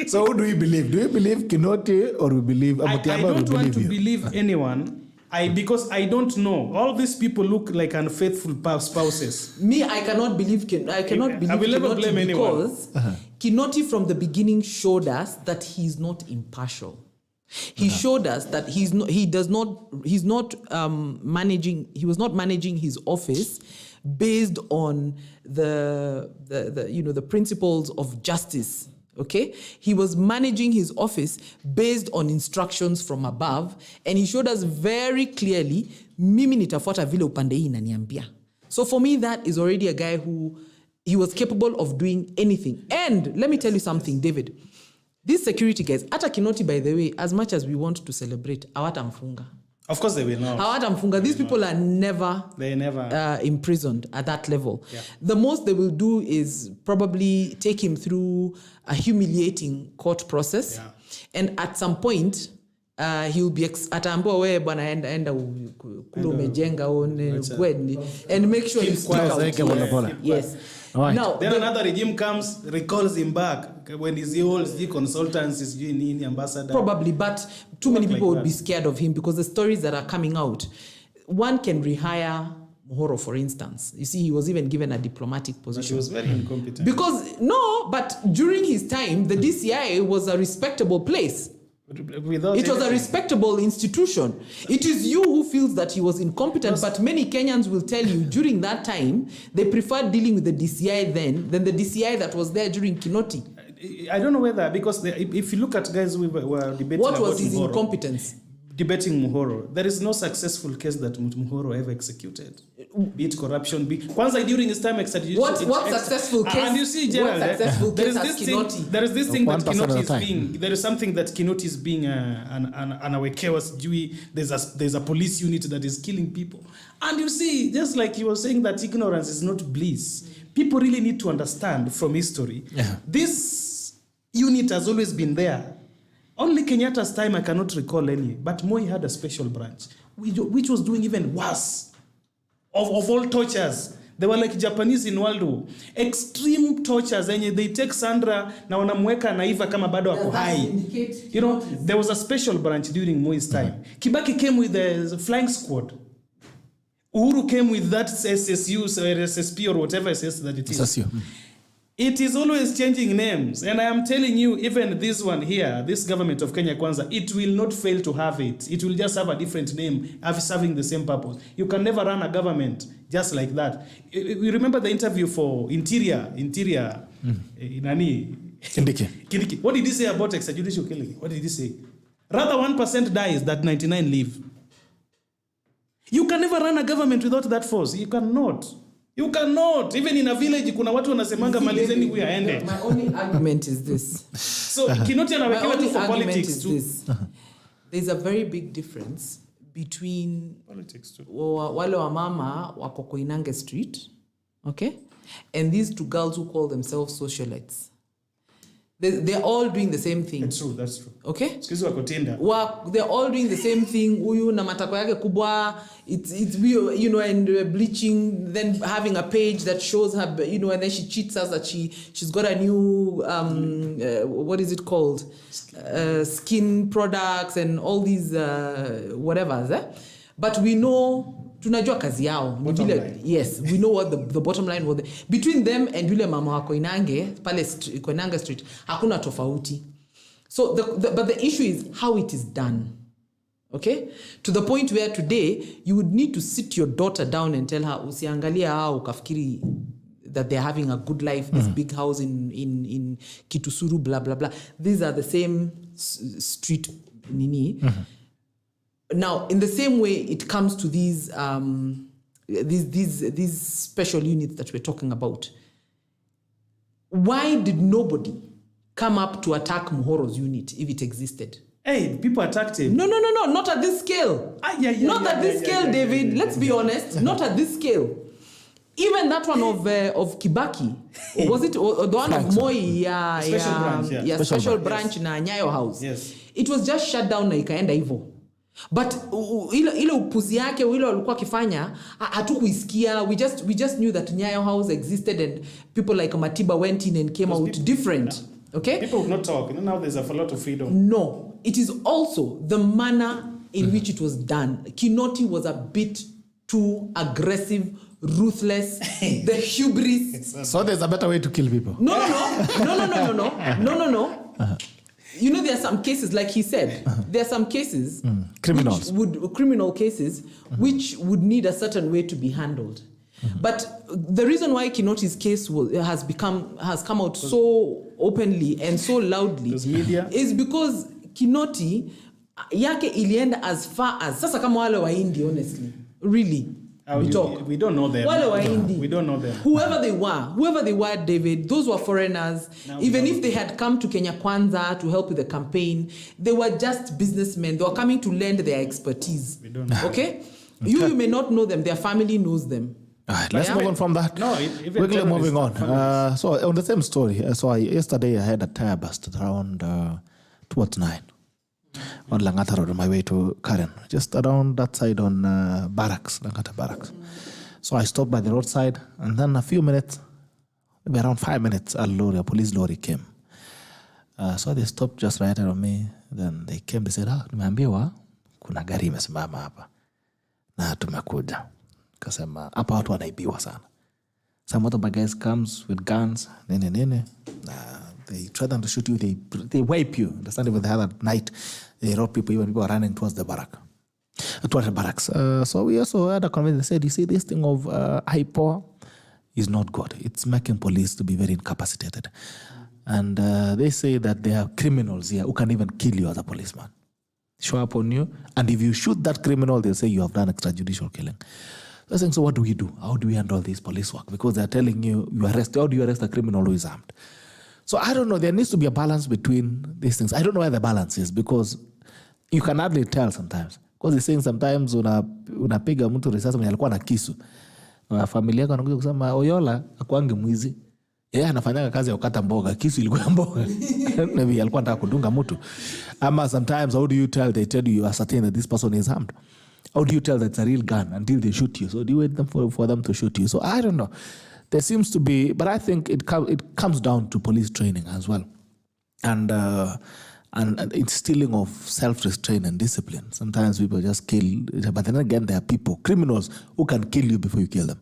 So who do we believe? Do we believe Kinoti, or we believe Amutiaba? I don't want to believe anyone. Because I don't know. All these people look like unfaithful spouses. Me, I cannot believe I will never blame anyone. Because Kinoti from the beginning showed us that he's not impartial. He showed us that he was not managing his office based on the principles of justice. Okay, he was managing his office based on instructions from above, and he showed us very clearly, mimi nitafuata vile upande hii inaniambia. So for me, that is already a guy who he was capable of doing anything. And let me tell you something, David. These security guys, hata Kinoti, by the way, as much as we want to celebrate, hawatamfunga. Of course they will not. These people are never imprisoned at that level. Yeah. The most they will do is probably take him through a humiliating court process. Yeah. And at some point, he'll be ataambiwa wewe bwana enda kule umejenga and make sure you stick out. Yes. Right. Now, then another regime comes, recalls him back when he's the consultants, is doing ambassador. Probably, but too many people would be scared of him because the stories that are coming out, one can rehire Muhoro, for instance. You see, he was even given a diplomatic position. But he was very incompetent. But during his time, the DCI was a respectable place. It was a respectable institution. It is you who feels that he was incompetent, but many Kenyans will tell you during that time, they preferred dealing with the DCI then than the DCI that was there during Kinoti. I don't know whether, because if you look at guys who were debating what about was his Muhoro, incompetence? Debating Muhoro, there is no successful case that Muhoro ever executed. Be it corruption, Kwanzaa during his time extradition. What successful case? And you see, Gerald, there is this thing that Kinoti is being. There is something that Kinoti is being anawekewa sijui. There's a police unit that is killing people. And you see, just like you were saying that ignorance is not bliss. People really need to understand from history. Yeah. This unit has always been there. Only Kenyatta's time I cannot recall any, but Moi had a special branch, which was doing even worse. Of all tortures, they were like Japanese in World War. Extreme tortures, and they take Sandra na wanamweka naiva kama bado ako hai. You know, there was a special branch during Moi's time. Kibaki came with the flying squad. Uhuru came with that SSU or SSP or whatever SS that it is. SSU. It is always changing names. And I am telling you, even this one here, this government of Kenya Kwanzaa, it will not fail to have it. It will just have a different name, serving the same purpose. You can never run a government just like that. You remember the interview for Interior, Nani? Kindiki. What did he say about extrajudicial killing? What did he say? Rather 1% dies than 99 live. You can never run a government without that force. You cannot. You cannot. Even in a village, kuna watu wanasemanga malizeni huyu aende. My only argument is this. So, Kinoti anawekewa tu for politics too. There's a very big difference between wale wa mama wako Koinange Street, okay? And these two girls who call themselves socialites. They're all doing the same thing. It's true, that's true. Okay? Excuse me, Tinda. They're all doing the same thing. Uyu na matako yake kubwa. It's you know, and bleaching, then having a page that shows her, you know, and then she cheats us that she's got a new what is it called? Skin products and all these whatever. But we know tunajua kazi yao. Yes, we know what the bottom line was. Between them and yule mama wa Koinange, pale Koinange Street, hakuna tofauti. So but the issue is how it is done. Okay? To the point where today you would need to sit your daughter down and tell her usiangalia hao ukafikiri that they're having a good life, this big house in Kitusuru, blah blah blah. These are the same street nini. Now, in the same way, it comes to these special units that we're talking about. Why did nobody come up to attack Muhoro's unit if it existed? Hey, people attacked him. No, not at this scale. Not at this scale, David. Let's be honest. Not at this scale. Even that one of Kibaki, was it or the one of Moi? Special branch na Nyayo House. Yes. It was just shut down na ikaenda hivyo. But ile upuzi yake ile walikuwa kifanya hatukuisikia. We just knew that Nyayo House existed and people like Matiba went in and came out different. Yeah. Okay? People would not talk. You know, now there's a lot of freedom. No. It is also the manner in which it was done. Kinoti was a bit too aggressive, ruthless, the hubris. So there's a better way to kill people. No. You know, there are some cases, like he said, there are some cases, criminal cases, which would need a certain way to be handled. But the reason why Kinoti's case has come out so openly and so loudly is because Kinoti yake ilienda as far as sasa kama wale wa Indi, honestly, really. We don't know them. We don't know them. Whoever they were, David, those were foreigners. Even if they had come to Kenya Kwanzaa to help with the campaign, they were just businessmen. They were coming to lend their expertise. We don't know. Okay? You may not know them. Their family knows them. All right, let's move on from that. Quickly moving on. So on the same story, yesterday I had a tire burst around towards 9 on Langata Road on my way to Karen, just around that side on Langata Barracks. So I stopped by the roadside, and then a few minutes, maybe around 5 minutes, a police lorry came. So they stopped just right around me. Then they came, they said, nimeambiwa kuna gari imesimama hapa na tumekuja. Kasema hapa watu wanaibiwa sana. Some motorbike guys comes with guns, nene. They threaten to shoot you, they wipe you. Understand, even the other night, they robbed people, even people are running towards the barracks. So we also had a conversation. They said, you see, this thing of hypo is not good. It's making police to be very incapacitated. And they say that there are criminals here who can even kill you as a policeman. Show up on you, and if you shoot that criminal, they'll say you have done extrajudicial killing. So I'm saying, so what do we do? How do we handle this police work? Because they're telling you, how do you arrest a criminal who is armed? So I don't know, there needs to be a balance between these things. I don't know where the balance is, because you can hardly tell sometimes. Because he's saying sometimes unapiga mtu risasi mwenye alikuwa na kisu. Familia yako anakuja kusema Oyola akuange mwizi. Yeye anafanya kazi ya kukata mboga, kisu ilikuwa mboga. Maybe alikuwa anataka kudunga mtu. Ama sometimes how do you tell, they tell you are certain that this person is armed. How do you tell that it's a real gun until they shoot you? So do you wait for them to shoot you? So I don't know. There seems to be, but I think it comes down to police training as well. And instilling of self-restraint and discipline. Sometimes people just kill, but then again, there are people, criminals, who can kill you before you kill them.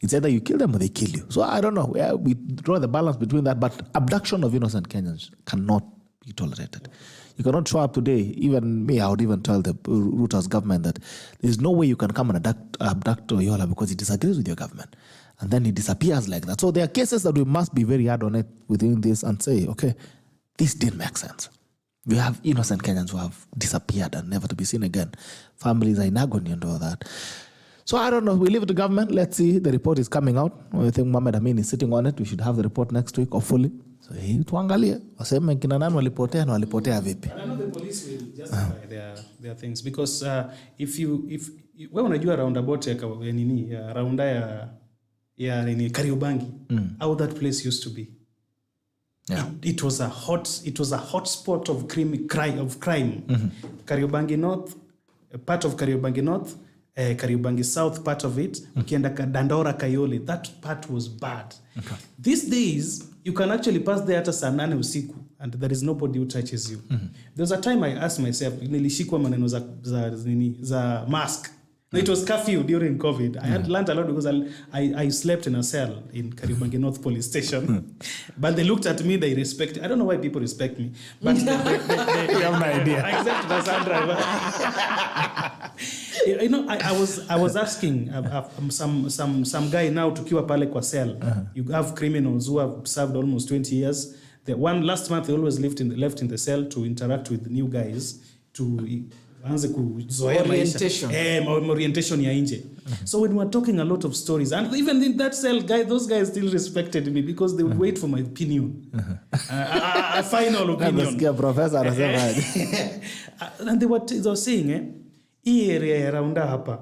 It's either you kill them or they kill you. So I don't know. Yeah, we draw the balance between that, but abduction of innocent Kenyans cannot be tolerated. You cannot show up today. Even me, I would even tell the Ruto's government that there's no way you can come and abduct Oyola because he disagrees with your government. And then he disappears like that. So there are cases that we must be very hard on it within this and say, okay, this didn't make sense. We have innocent Kenyans who have disappeared and never to be seen again. Families are in agony and all that. So I don't know. We leave it to government. Let's see. The report is coming out. I think Mohamed Amin is sitting on it. We should have the report next week, hopefully. So tuangalie. Waseme kina nani walipotea na walipotea vipi. I know the police will justify their things because if wewe unajua roundabout ya nini ya rounda ya nini Kariobangi, how that place used to be. Yeah. It was a hot spot of crime. Kariobangi North, part of Kariobangi North, Kariobangi South, part of it, ukienda Dandora Kayole, that part was bad. Okay. These days, you can actually pass there at saa 8 usiku and there is nobody who touches you. There's a time I asked myself, nilishikwa maneno za mask. No, it was curfew during COVID. I had learned a lot because I slept in a cell in Kariobangi North Police Station. But they looked at me, they respected. I don't know why people respect me. But they have no idea. Except the SANDRA. You know, I was asking some guy now tukiwa pale kwa cell. You have criminals who have served almost 20 years. The one last month they always left in the cell to interact with new guys to anze kuzoea orientation ya nje. So when we were talking a lot of stories, and even in that cell, those guys still respected me because they would wait for my opinion, a final opinion. Professor and they were saying, hii area around hapa,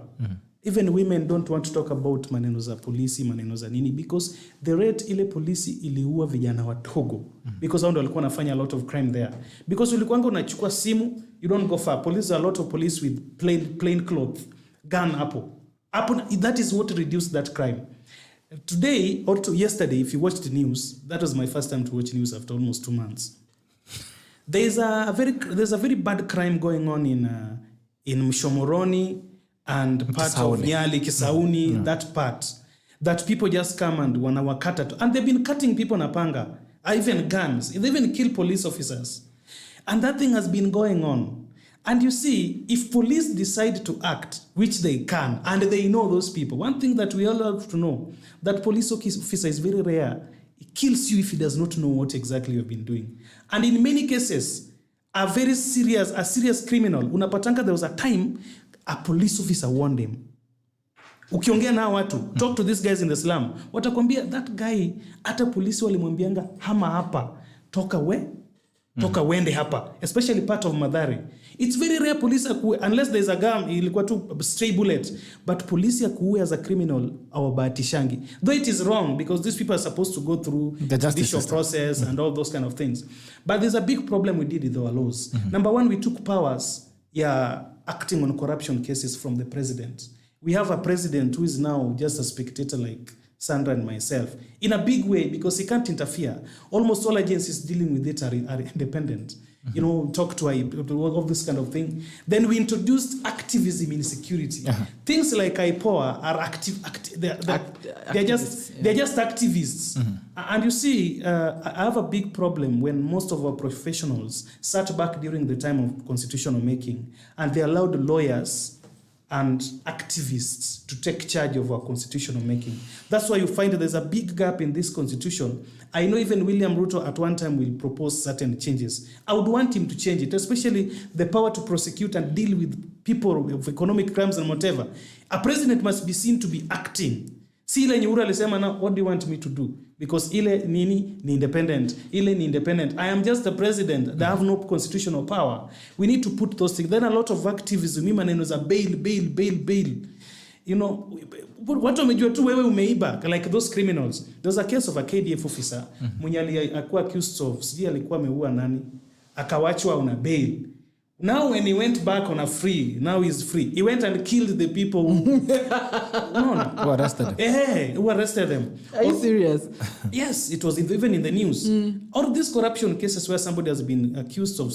even women don't want to talk about maneno za polisi, maneno za nini, because the rate ile polisi iliua vijana wadogo, because hao ndio walikuwa wanafanya a lot of crime there. Because ulikuanga unachukua simu, you don't go far. Police, a lot of police with plain clothes, gun hapo, that is what reduced that crime. Today or yesterday, if you watched the news, that was my first time to watch news after almost 2 months. There's a very bad crime going on in Mshomoroni and part of Nyali, Kisauni, that part, that people just come and wanawakata. And they've been cutting people na panga, even guns. They even kill police officers. And that thing has been going on. And you see, if police decide to act, which they can, and they know those people, one thing that we all have to know, that police officer is very rare. He kills you if he does not know what exactly you've been doing. And in many cases, a serious criminal, unapatanga there was a time a police officer warned him. Ukiongea na watu, talk to these guys in the slum, watakwambia that guy, hata polisi walimwambianga hama hapa, toka wende hapa, especially part of Mathare. It's very rare police unless there's a gun, ilikuwa tu stray bullet, but police akuue as a criminal awabahatishangi. Though it is wrong because these people are supposed to go through the judicial process and all those kind of things. But there's a big problem we did with our laws. Number one, we took powers acting on corruption cases from the president. We have a president who is now just a spectator like Sandra and myself, in a big way, because he can't interfere. Almost all agencies dealing with it are independent. You know, talk to all this kind of thing. Then we introduced activism in security. Things like IPOA are they're just activists. And you see, I have a big problem when most of our professionals sat back during the time of constitutional making and they allowed lawyers and activists to take charge of our constitutional making. That's why you find that there's a big gap in this constitution. I know even William Ruto at one time will propose certain changes. I would want him to change it, especially the power to prosecute and deal with people of economic crimes and whatever. A president must be seen to be acting. Si ile Nyura alisema na, what do you want me to do? Because ile nini ni independent. Ile ni independent. I am just the president. They have no constitutional power. We need to put those things. Then a lot of activism, maneno za bail. You know, watu wamejua tu wewe umeiba, like those criminals. There's a case of a KDF officer mwenye alikuwa accused of, sijui alikuwa ameua nani, akawachwa on a bail. Now when he went back on a free, now he's free. He went and killed the people who arrested them. Who arrested them. Are you serious? Yes, it was even in the news. All these corruption cases where somebody has been accused of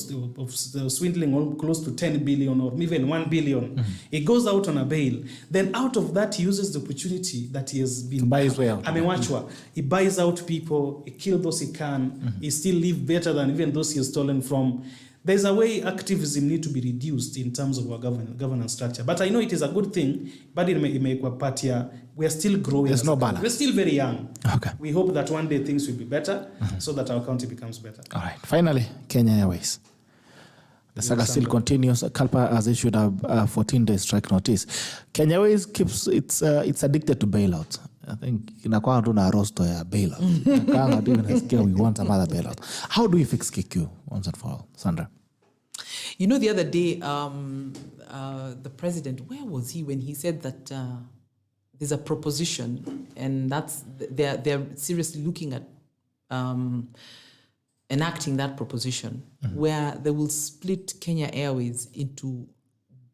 swindling close to 10 billion or even 1 billion. He goes out on a bail. Then out of that, he uses the opportunity that he has been... buy his way out. He buys out people. He kills those he can. He still live better than even those he has stolen from. There's a way activism need to be reduced in terms of our governance structure. But I know it is a good thing, but it may part here. We are still growing. There's no balance. We're still very young. Okay. We hope that one day things will be better so that our country becomes better. All right. Finally, Kenya Airways. The saga still continues. Kalpa has issued a 14-day strike notice. Kenya Airways keeps it's addicted to bailout. I think inakuwa tu na rosto ya bailout. Kama even nasikia we want another bailout. How do we fix KQ once and for all, Sandra? You know, the other day, the president, where was he when he said that there's a proposition and that's they're seriously looking at enacting that proposition where they will split Kenya Airways into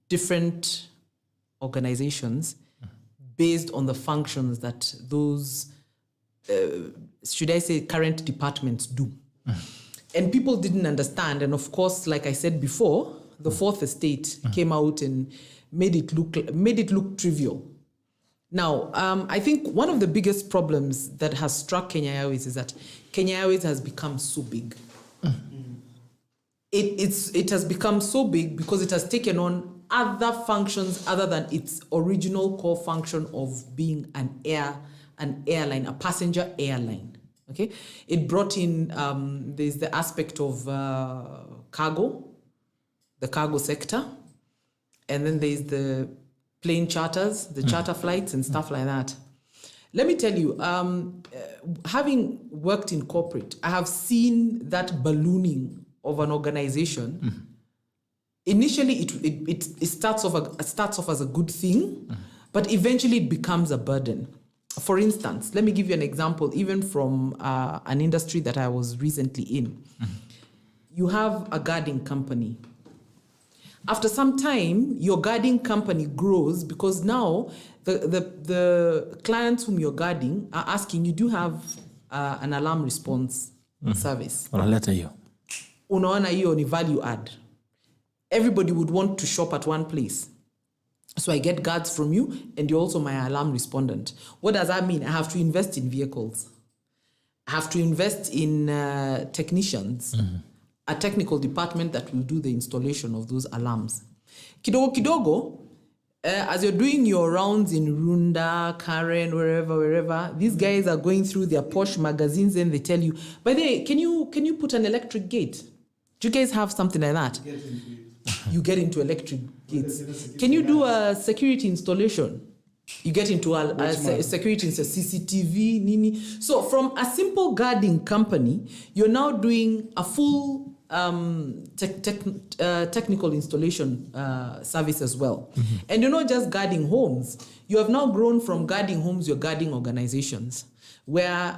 different organizations based on the functions that those, should I say, current departments do. And people didn't understand. And of course, like I said before, the Fourth Estate came out and made it look trivial. Now, I think one of the biggest problems that has struck Kenya Airways is that Kenya Airways has become so big. It has become so big because it has taken on other functions other than its original core function of being an airline, a passenger airline. Okay, it brought in there's the aspect of cargo, the cargo sector, and then there's the plane charters, the charter flights and stuff like that. Let me tell you, having worked in corporate, I have seen that ballooning of an organization. Initially, it starts off as a good thing, but eventually it becomes a burden. For instance, let me give you an example, even from an industry that I was recently in. You have a guarding company. After some time, your guarding company grows because now the clients whom you're guarding are asking you, do you have an alarm response service? Or a letter you. Unaona hiyo ni value add. Everybody would want to shop at one place. So I get guards from you and you're also my alarm respondent. What does that mean? I have to invest in vehicles. I have to invest in technicians, a technical department that will do the installation of those alarms. Kidogo, as you're doing your rounds in Runda, Karen, wherever, these guys are going through their posh magazines and they tell you, by the way, can you put an electric gate? Do you guys have something like that? You get into electric gates. Can you do a security installation? You get into a security, it's a CCTV, nini. So from a simple guarding company, you're now doing a full technical installation service as well. And you're not just guarding homes. You have now grown from guarding homes, you're guarding organizations, where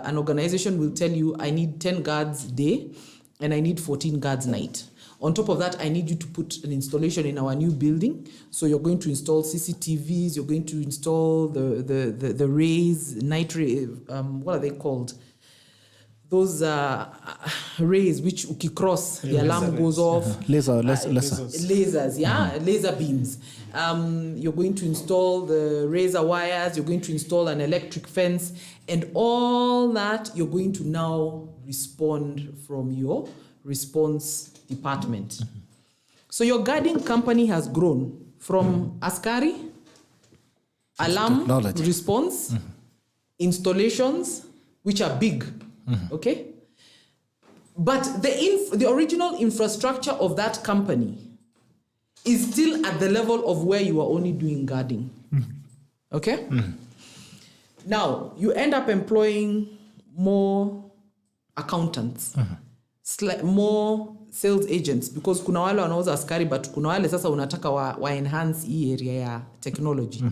an organization will tell you, I need 10 guards a day. and I need 14 guards night. On top of that, I need you to put an installation in our new building. So you're going to install CCTVs, you're going to install the rays, night ray, what are they called? Those rays which ukicross, the alarm goes off. Lasers, yeah, laser beams. You're going to install the razor wires, you're going to install an electric fence, and all that you're going to now respond from your response department. So your guarding company has grown from Askari, alarm response, installations, which are big, okay? But the original infrastructure of that company is still at the level of where you are only doing guarding, okay? Now, you end up employing more accountants, more sales agents, because kuna wale wanauza askari, but kuna wale sasa unataka wa enhance hii area ya technology.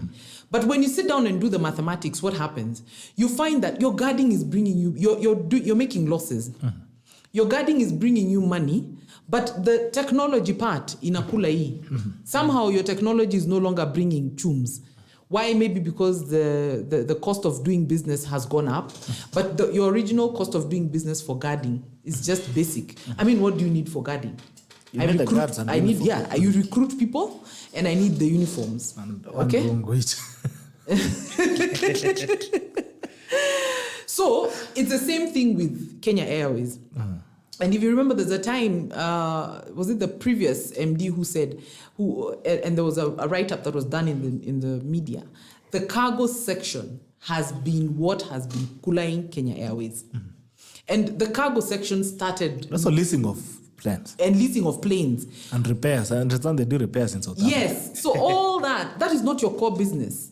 But when you sit down and do the mathematics, what happens? You find that your guarding is bringing you, you're making losses. Your guarding is bringing you money, but the technology part inakula hii. Somehow your technology is no longer bringing chums. Why? Maybe because the cost of doing business has gone up, but your original cost of doing business for guarding is just basic. I mean, what do you need for guarding? You recruit people, and I need the uniforms. And okay. So it's the same thing with Kenya Airways. And if you remember, there's a time, was it the previous MD who said, and there was a write-up that was done in the media, the cargo section has been what has been cooling Kenya Airways. And the cargo section started... Also leasing of planes. And leasing of planes. And repairs. I understand they do repairs in South Africa. Yes. So all that is not your core business.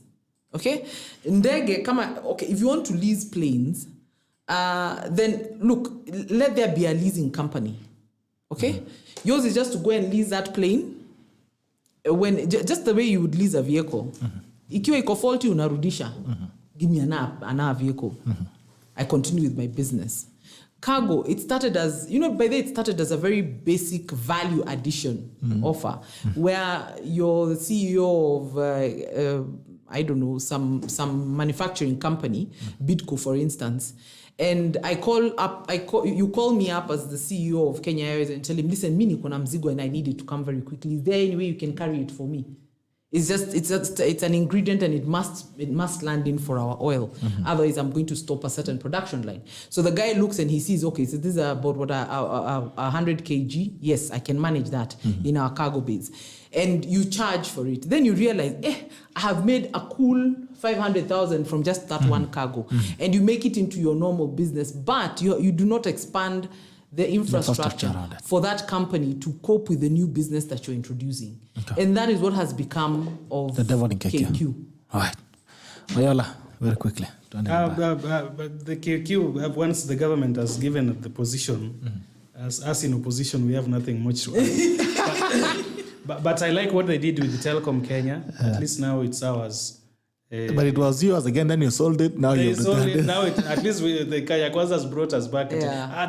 Okay? Ndege, okay, if you want to lease planes, then look, let there be a leasing company. Okay? Yours is just to go and lease that plane when just the way you would lease a vehicle. Ikiwa iko faulty unarudisha. Give me another vehicle. I continue with my business. Cargo, it started as, by then it started as a very basic value addition offer where you're the CEO of I don't know, some manufacturing company, Bidco for instance, and you call me up as the CEO of Kenya Airways and tell him, listen, mini kona mzigo and I need it to come very quickly. Is there any way you can carry it for me? It's an ingredient and it must land in for our oil. Otherwise, I'm going to stop a certain production line. So the guy looks and he sees, okay, so this is about 100 kg. Yes, I can manage that in our cargo bays. And you charge for it. Then you realize, I have made a cool 500,000 from just that one cargo. And you make it into your normal business, but you do not expand the infrastructure for that company to cope with the new business that you're introducing. Okay. And that is what has become of the devil in KQ. All right. OYOLA, very quickly. But the KQ, once the government has given the position, as us in opposition, we have nothing much to add. But I like what they did with the Telecom Kenya. At least now it's ours. But it was yours again, then you sold it, now you sold it. Now at least the Kaya Kwanzas brought us back.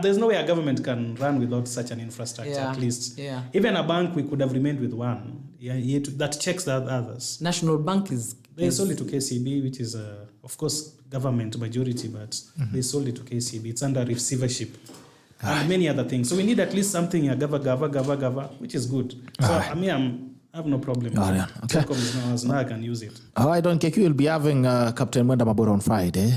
There's no way a government can run without such an infrastructure, at least. Yeah. Even a bank, we could have remained with one. That checks the others. National Bank is... They sold it to KCB, which is, of course, government majority, but they sold it to KCB. It's under receivership. And many other things. So we need at least something, gava, which is good. So, I mean, I have no problem. Okay. Now I can use it. All right, on KQ, we'll be having Captain Mwenda Mabora on Friday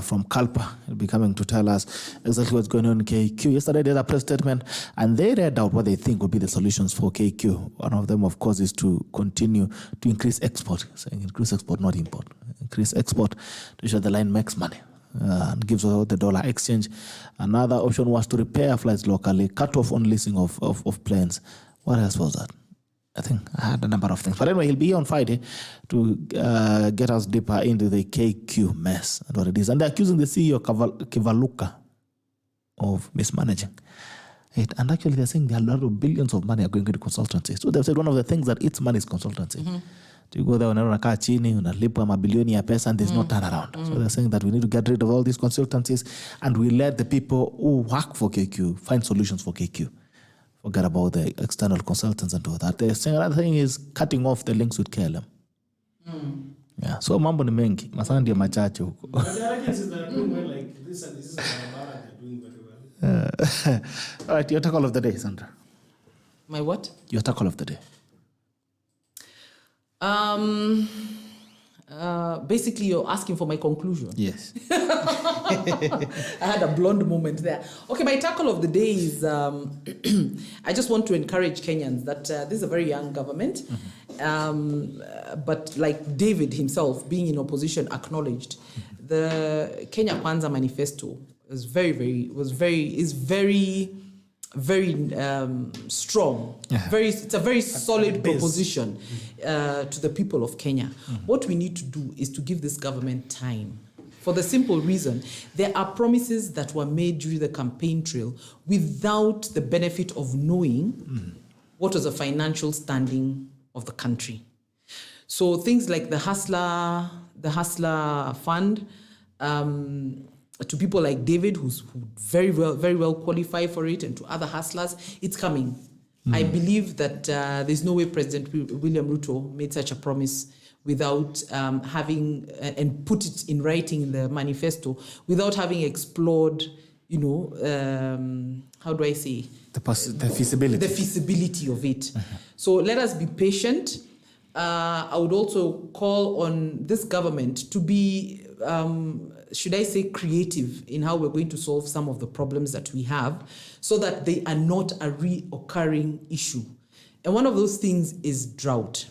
from Kalpa. He'll be coming to tell us exactly what's going on in KQ. Yesterday, they had a press statement, and they read out what they think would be the solutions for KQ. One of them, of course, is to continue to increase export. Saying increase export, not import. Increase export to ensure the line makes money. And gives out the dollar exchange. Another option was to repair flights locally, cut off on leasing of planes. What else was that? I think I had a number of things. But anyway, he'll be here on Friday to get us deeper into the KQ mess and what it is. And they're accusing the CEO, Kivaluka, of mismanaging it. And actually, they're saying there are a lot of billions of money are going into consultancy. So they've said one of the things that eats money is consultancy. You go there, unakaa chini, unalipa mabilioni ya pesa, and there's no turnaround. So they're saying that we need to get rid of all these consultancies, and we let the people who work for KQ find solutions for KQ. Forget about the external consultants and all that. They're saying another thing is cutting off the links with KLM. Yeah, so mambo ni mengi. Masana ndio machache huko. All right, your tackle of the day, Sandra. My what? Your tackle of the day. Basically, you're asking for my conclusion. Yes. I had a blonde moment there. Okay, my tackle of the day is I just want to encourage Kenyans that this is a very young government, but like David himself, being in opposition, acknowledged the Kenya Kwanza manifesto is very strong. It's a very solid proposition to the people of Kenya. What we need to do is to give this government time. For the simple reason, there are promises that were made during the campaign trail without the benefit of knowing what was the financial standing of the country. So things like the Hustler Fund, to people like David, who very well qualified for it, and to other hustlers, it's coming. I believe that there's no way President William Ruto made such a promise without having and put it in writing in the manifesto, without having explored, how do I say? The feasibility. The feasibility of it. So let us be patient. I would also call on this government to be, should I say, creative in how we're going to solve some of the problems that we have, so that they are not a reoccurring issue. And one of those things is drought.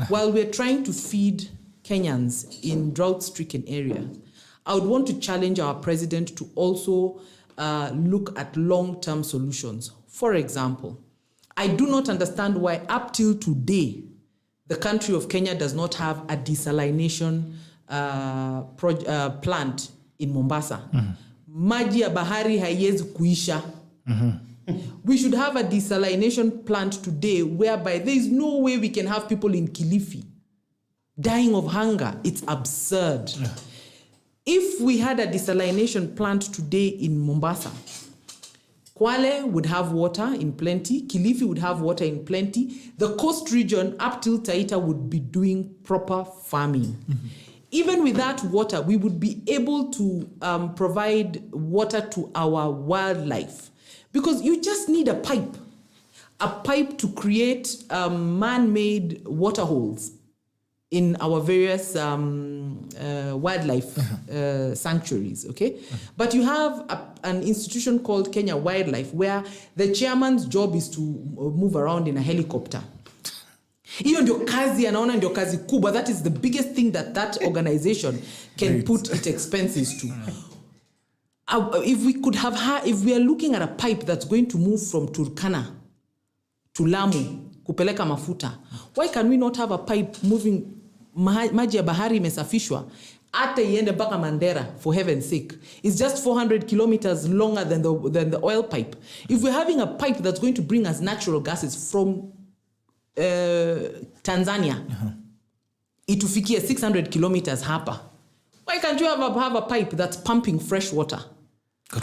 While we're trying to feed Kenyans in drought-stricken areas, I would want to challenge our president to also look at long-term solutions. For example, I do not understand why up till today, the country of Kenya does not have a desalination plant in Mombasa. Maji ya bahari haiwezi kuisha. We should have a desalination plant today whereby there is no way we can have people in Kilifi dying of hunger. It's absurd. If we had a desalination plant today in Mombasa, Kwale would have water in plenty, Kilifi would have water in plenty, the coast region up till Taita would be doing proper farming. Even with that water, we would be able to provide water to our wildlife. Because you just need a pipe to create man-made water holes in our various wildlife sanctuaries, okay? But you have an institution called Kenya Wildlife, where the chairman's job is to move around in a helicopter. Hiyo ndio kazi anaona ndio kazi kubwa. That is the biggest thing that organization can put its expenses to. If we are looking at a pipe that's going to move from Turkana to Lamu kupeleka mafuta, why can we not have a pipe moving maji ya bahari imesafishwa hata iende mpaka Mandera, for heaven's sake? It's just 400 kilometers longer than the oil pipe. If we're having a pipe that's going to bring us natural gases from Tanzania, itufikie 600 kilometers hapa, why can't you have a pipe that's pumping fresh water?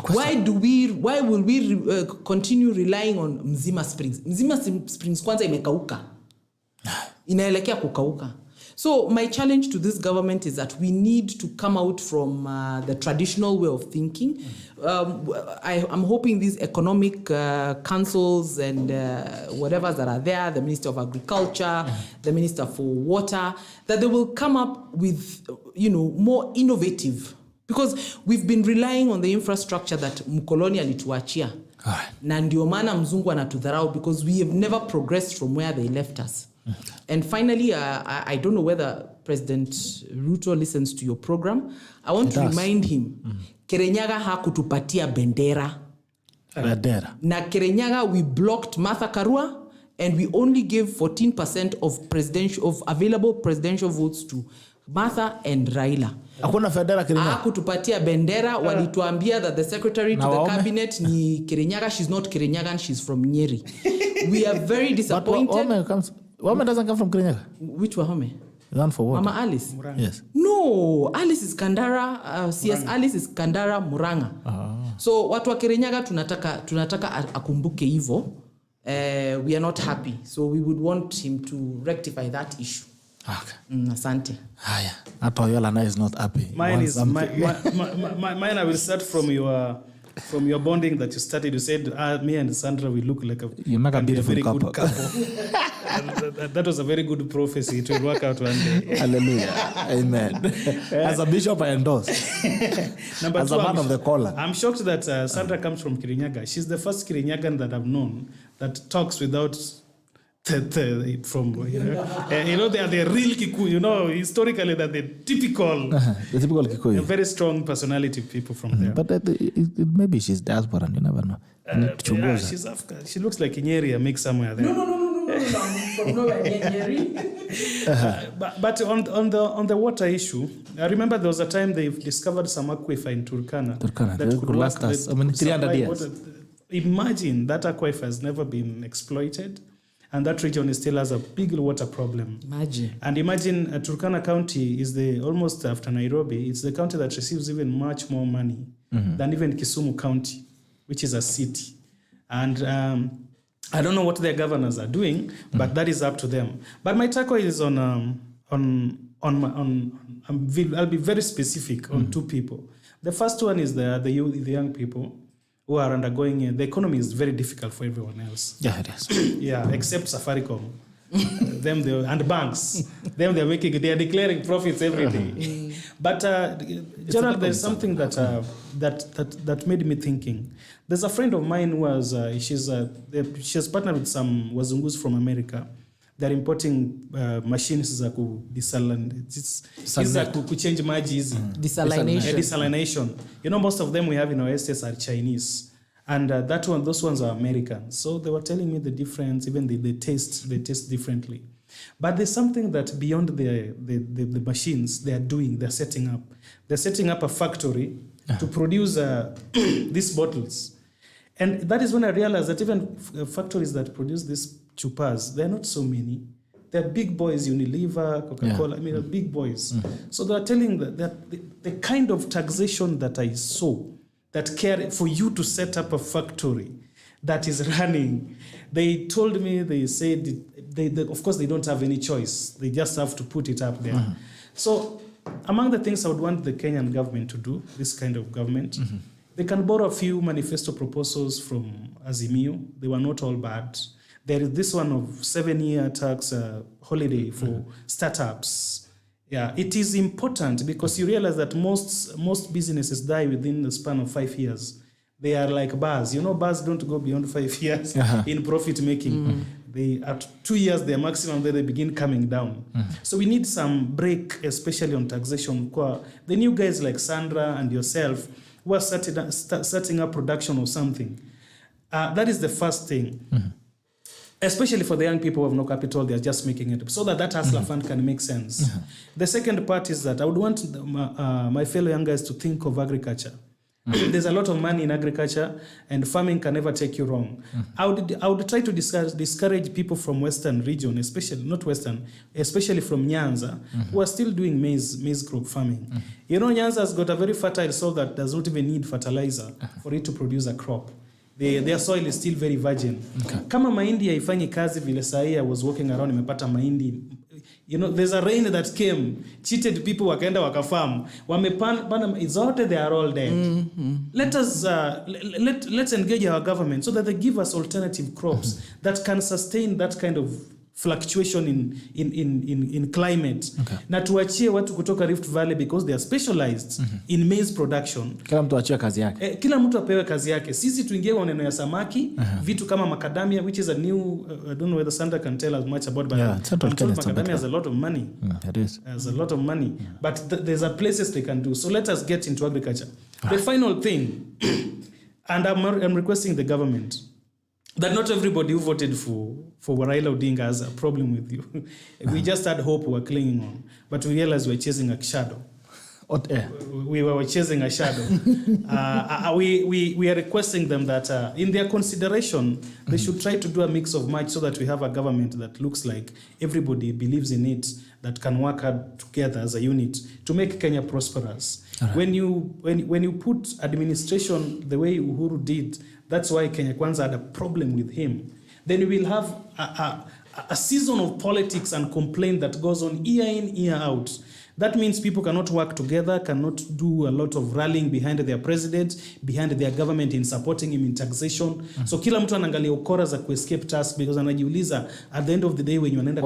Why will we continue relying on Mzima Springs? Mzima Springs kwanza imekauka. Inaelekea kukauka. So my challenge to this government is that we need to come out from the traditional way of thinking. I'm hoping these economic councils and whatever that are there, the Minister of Agriculture, the Minister for Water, that they will come up with, more innovative. Because we've been relying on the infrastructure that mkoloni alituachia. Na ndio maana mzungu anatudharau, because we have never progressed from where they left us. And finally, I don't know whether President Ruto listens to your program. I want to remind him, Kirinyaga hakutupatia bendera. Na Kirinyaga, we blocked Martha Karua, and we only gave 14% of available presidential votes to Martha and Raila. Hakuna federa Kirinyaga. Hakutupatia bendera, walituambia that the secretary to the cabinet ni Kirinyaga. She's not Kirinyagan, she's from Nyeri. We are very disappointed. Wahome doesn't come from Kirinyaga. Which Wahome? Run for what? Mama Alice. Murang'a. Yes. No, Alice is Kandara, CS Alice is Kandara Murang'a. So watu wa Kirinyaga tunataka akumbuke hivyo. We are not happy. So we would want him to rectify that issue. Okay. Asante. Haya. Hata OYOLA is not happy. Mine is mine. I will start from your bonding that you started. You said me and Sandra we look like You make a beautiful very couple. good couple. That was a very good prophecy. It will work out one day. Hallelujah. Amen. As a bishop, I endorse. Number As two, a man of the collar. I'm shocked that Sandra comes from Kirinyaga. She's the first Kirinyagan that I've known that talks without from they are the real Kikuyu. Historically that the typical, The typical Kikuyu. very strong personality people from there. But maybe she's diaspora, and you never know. Yeah, she's African. She looks like Nyeri, a mix somewhere there. No. From nowhere near But on the water issue, I remember there was a time they discovered some aquifer in Turkana. That could last us, 300 years. Water. Imagine that aquifer has never been exploited, and that region still has a big water problem. Imagine. And imagine Turkana County is almost after Nairobi, it's the county that receives even much more money than even Kisumu County, which is a city. And I don't know what their governors are doing, but that is up to them. But my tackle is I'll be very specific on two people. The first one is the young people who are undergoing, the economy is very difficult for everyone else. Yeah, it is. Yeah, except Safaricom. And banks. They are declaring profits every day. But Gerald, there's something that made me thinking. There's a friend of mine who was she has partnered with some wazungus from America. They're importing machines za kuchange maji hizi. Desalination. Most of them we have in our estates are Chinese. And those ones are American. So they were telling me the difference, even they taste differently. But there's something that beyond the machines they're setting up. They're setting up a factory to produce these bottles. And that is when I realized that even factories that produce these chupas, they're not so many. They're big boys, Unilever, Coca-Cola, they're big boys. So they're telling that the kind of taxation that I saw, that care for you to set up a factory that is running. They told me, they said, they of course they don't have any choice. They just have to put it up there. So among the things I would want the Kenyan government to do, this kind of government, they can borrow a few manifesto proposals from Azimio. They were not all bad. There is this one of 7-year tax holiday for startups. Yeah, it is important because you realize that most businesses die within the span of 5 years. They are like bars. Bars don't go beyond 5 years in profit making. They at 2 years their maximum, then they begin coming down. So we need some break, especially on taxation. The new guys like Sandra and yourself who are setting up production or something. That is the first thing. Especially for the young people who have no capital, they're just making it so that hustler fund can make sense. The second part is that I would want my fellow young guys to think of agriculture. There's a lot of money in agriculture, and farming can never take you wrong. I would try to discourage people from Western region, especially from Nyanza, who are still doing maize crop farming. Nyanza has got a very fertile soil that does not even need fertilizer for it to produce a crop. Their soil is still very virgin. Kama mahindi haifanyi kazi vile sahi, I was walking around nimepata mahindi. There's a rain that came, cheated people, wakaenda wakafarm, wamepanda zote, they are all dead. Let's engage our government so that they give us alternative crops that can sustain that kind of fluctuation in climate. Na tuachie watu kutoka Rift Valley because they are specialized in maize production. Kila mtu achie kazi yake. Kila mtu apewe kazi yake. Sisi tuingie maneno ya samaki, vitu kama macadamia, which is a new, I don't know whether Sandra can tell us much about, but macadamia has a lot of money. It is. Has a lot of money. But there's a places they can do. So let us get into agriculture. The final thing, and I'm requesting the government, that not everybody who voted for Raila Odinga has a problem with you. We just had hope we were clinging on, but we realized we're chasing a shadow. We were chasing a shadow. We are requesting them that in their consideration, they should try to do a mix of much so that we have a government that looks like everybody believes in it, that can work hard together as a unit to make Kenya prosperous. Right. When you put administration the way Uhuru did, that's why Kenya Kwanza had a problem with him. Then we will have a season of politics and complaint that goes on year in, year out. That means people cannot work together, cannot do a lot of rallying behind their president, behind their government in supporting him in taxation. So kila mtu anaangalia ukora za escape task because anajiuliza at the end of the day when you anaenda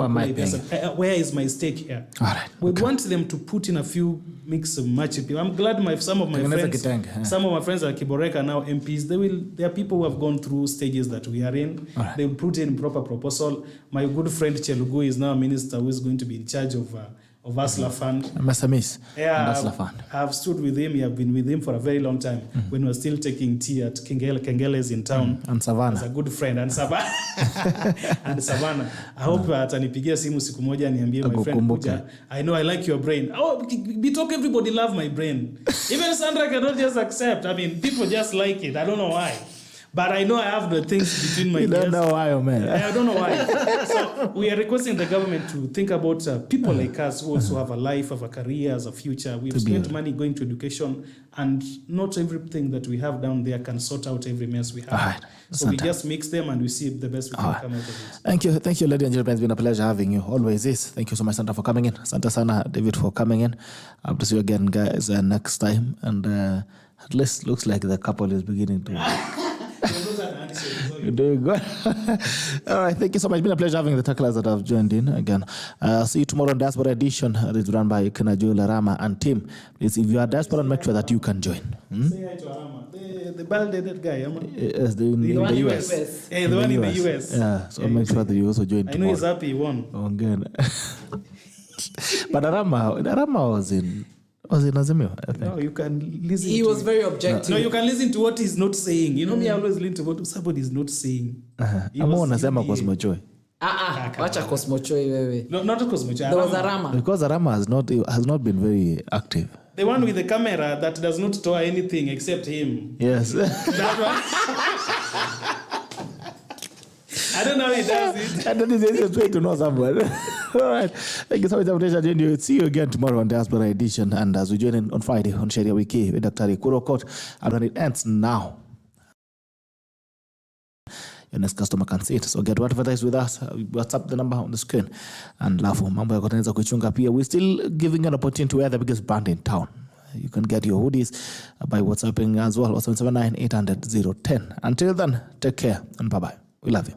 where is my stake here? Right. We want them to put in a few mix of match people. I'm glad some of my friends are Kiboreka now MPs. There are people who have gone through stages that we are in. Right. They will put in proper proposal. My good friend Chelugu is now a minister who is going to be in charge of Asla Fund. Asla Fund. I've stood with him. I've been with him for a very long time when we were still taking tea at Kengele's in town. And Savannah. As a good friend. And Savannah. And Savannah. I hope atanipigia simu siku moja niambie my friend Kuja. I know I like your brain. Oh, Bitok, everybody love my brain. Even Sandra cannot just accept. I mean, people just like it. I don't know why. But I know I have the things between my ears. You don't know why, man. I don't know why. So we are requesting the government to think about people like us who also have a life, have a career, as a future. We've spent money going to education, and not everything that we have down there can sort out every mess we have. Right. So we just mix them and we see the best we can come out of it. Thank you, ladies and gentlemen. It's been a pleasure having you. Always is. Thank you so much, Sandra, for coming in. Santa Sana, David, for coming in. I'll see you again, guys, next time. And at least looks like the couple is beginning to... You're doing good. All right, thank you so much. It's been a pleasure having the tacklers that have joined in again. See you tomorrow on Diaspora Edition. It's run by Kenaju Larama and team. Please, if you are Diaspora, make sure that you can join. Say hi to Arama. The bald-headed guy. Yes, in the US. Hey, the one in the US. Yeah, so make sure that you also join tomorrow. I know he's happy he won. Again. But Arama was in Azimio, I think. No, you can listen. He was very objective. No, you can listen to what he's not saying. You know me, I always listen to what somebody is not saying. Ama unasema Cosmo Joy. Wacha Cosmo Joy wewe. No, not Cosmo Joy. There was Arama. Because Arama has not been very active. The one with the camera that does not tour anything except him. Yes. That one. I don't know how he does it. And that is the easiest way to know someone. All right. Thank you so much. See you again tomorrow on Diaspora Edition. And as we join in on Friday on Sharia Wiki with Dr. Kurokot. And when it ends now, your next customer can see it. So get whatever that is with us. WhatsApp the number on the screen. And Lafu, mambo ya kutengeneza kuchunga pia. We're still giving an opportunity to wear the biggest brand in town. You can get your hoodies by WhatsApping as well. 779 800 010. Until then, take care and bye-bye. We love you.